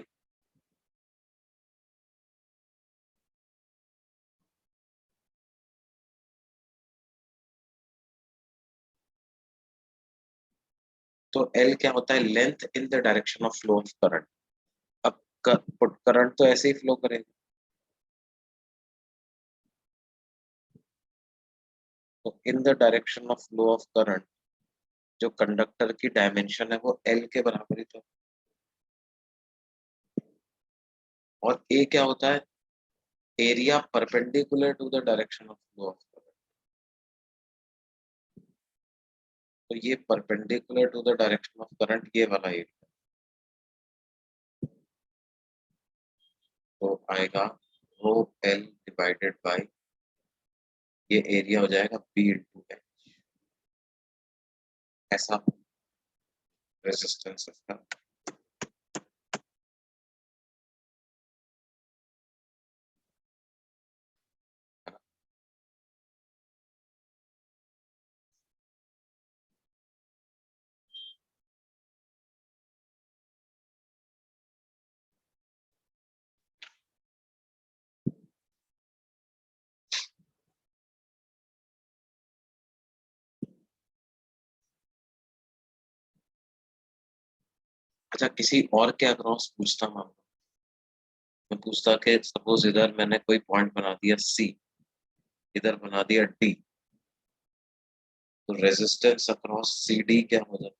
तो एल क्या होता है, length in the direction of flow of current. अब करंट तो ऐसे ही फ्लो करेगा, तो in the direction of flow of current जो कंडक्टर की डायमेंशन है वो एल के बराबर ही तो। और ए क्या होता है, area perpendicular to the direction of flow of current. तो ये perpendicular to the direction of current ये वाला एरिया तो आएगा रो एल डिवाइडेड बाय ये एरिया हो जाएगा बी इंटू एच। ऐसा रेजिस्टेंस इसका। अच्छा, किसी और के अक्रॉस पूछता, मान लो मैं पूछता कि सपोज इधर मैंने कोई पॉइंट बना दिया सी, इधर बना दिया डी, तो रेजिस्टेंस अक्रॉस सी डी क्या हो जाए।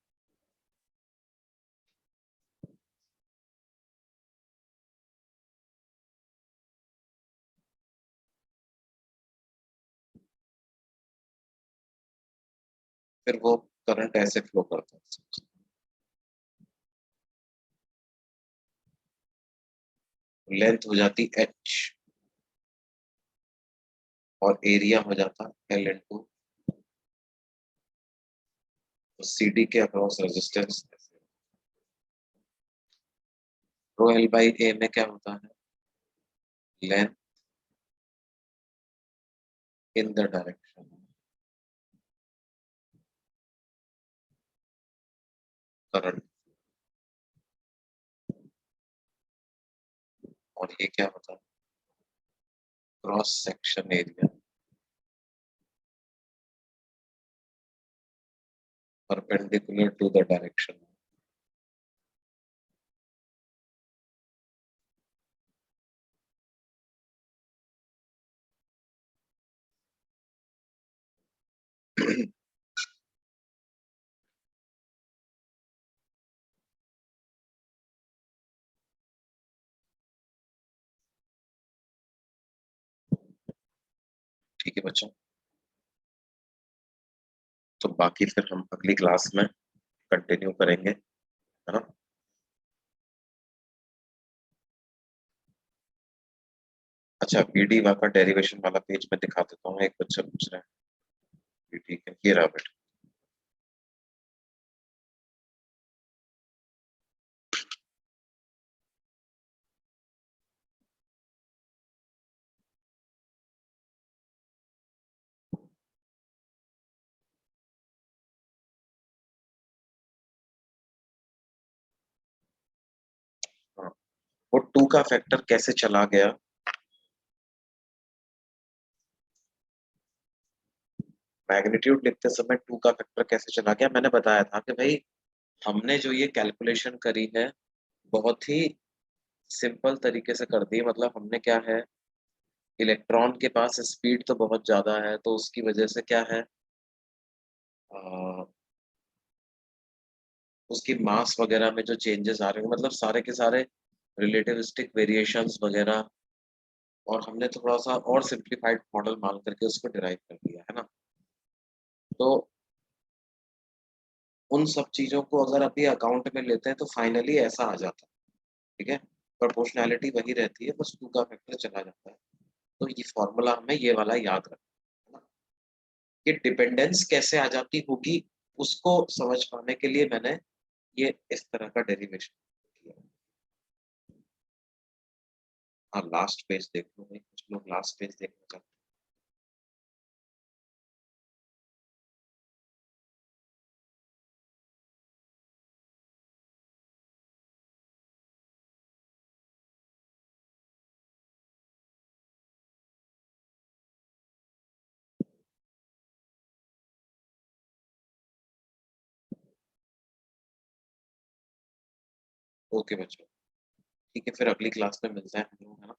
फिर वो करंट ऐसे फ्लो करता है। लेंथ हो जाती h और एरिया हो जाता L तो सी डी के across resistance rho L by A में क्या होता है, length in the direction current, और ये क्या होता है, cross section area perpendicular to the direction. ठीक है बच्चों, तो बाकी फिर हम अगली क्लास में कंटिन्यू करेंगे, है ना। अच्छा, बीडी का डेरिवेशन वाला पेज में दिखा देता हूँ, एक बच्चा पूछ रहा है। ठीक है, ये रहा बेटा। हाँ, वो टू का फैक्टर कैसे चला गया, मैग्नीट्यूड लिखते समय टू का फैक्टर कैसे चला गया, मैंने बताया था कि भाई हमने जो ये कैलकुलेशन करी है बहुत ही सिंपल तरीके से कर दी। मतलब हमने क्या है, इलेक्ट्रॉन के पास स्पीड तो बहुत ज्यादा है, तो उसकी वजह से क्या है, अ, उसकी मास वगैरह में जो चेंजेस आ रहे हैं, मतलब सारे के सारे रिलेटिविस्टिक वेरिएशंस वगैरह, और हमने थोड़ा सा और सिंप्लीफाइड मॉडल मान करके उसको डिराइव कर दिया है ना। तो उन सब चीजों को अगर अभी अकाउंट में लेते हैं तो फाइनली ऐसा आ जाता है। ठीक है, प्रोपोर्शनैलिटी वही रहती है, बस टू का फैक्टर चला जाता है। तो ये फॉर्मूला हमें ये वाला याद रखना है ना। ये डिपेंडेंस कैसे आ जाती होगी उसको समझ पाने के लिए मैंने ये इस तरह का डेरिवेशन किया। हाँ, लास्ट पेज देख लो भाई, कुछ लोग लास्ट पेज देखना चाहते हैं। ओके बच्चों, ठीक है, फिर अगली क्लास में मिलते हैं हम लोग, है ना।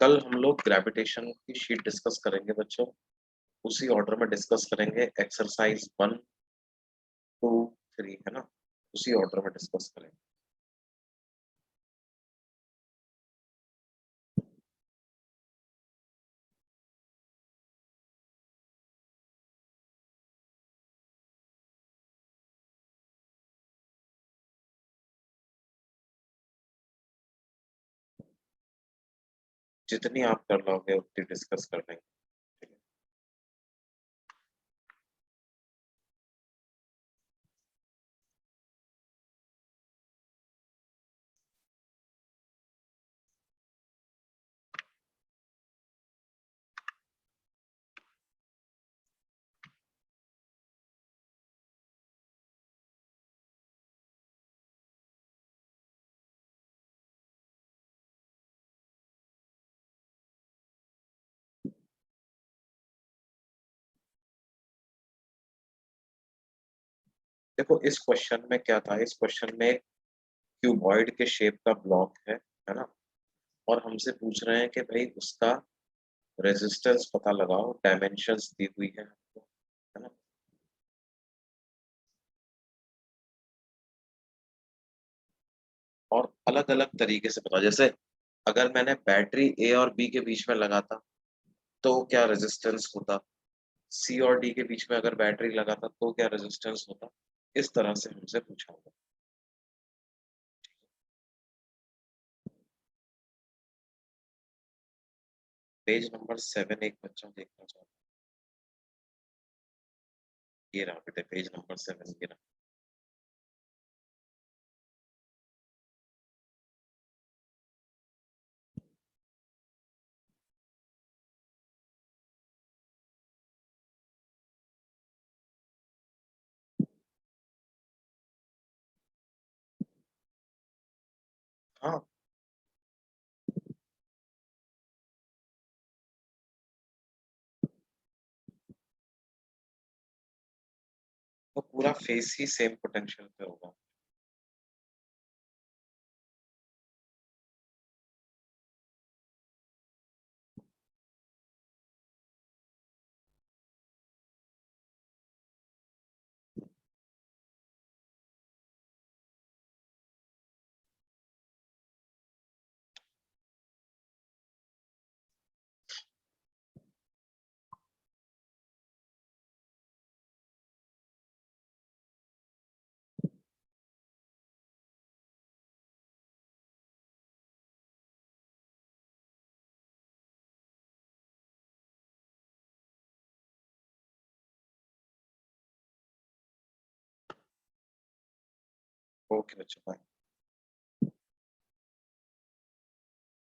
कल हम लोग ग्रेविटेशन की शीट डिस्कस करेंगे बच्चों, उसी ऑर्डर में डिस्कस करेंगे, एक्सरसाइज 1, 2, 3, है ना, उसी ऑर्डर में डिस्कस करेंगे। जितनी आप कर लोगे उतनी डिस्कस कर लेंगे। देखो इस क्वेश्चन में क्या था, इस क्वेश्चन में क्यूबॉइड के शेप का ब्लॉक है ना, और हमसे पूछ रहे हैं कि भाई उसका रेजिस्टेंस पता लगाओ, डायमेंशंस दी हुई है हमको, है ना। और अलग अलग तरीके से बताओ, जैसे अगर मैंने बैटरी ए और बी के बीच में लगाता तो क्या रेजिस्टेंस होता, सी और डी के बीच में अगर बैटरी लगाता तो क्या रेजिस्टेंस होता, इस तरह से हमसे पूछा होगा। पेज नंबर 7 एक बच्चा देखना चाहता है, ये रहा बेटे पेज नंबर 7, ये रहा। हाँ, तो पूरा फेस ही सेम पोटेंशियल पे होगा। ओके बच्चों, बाय।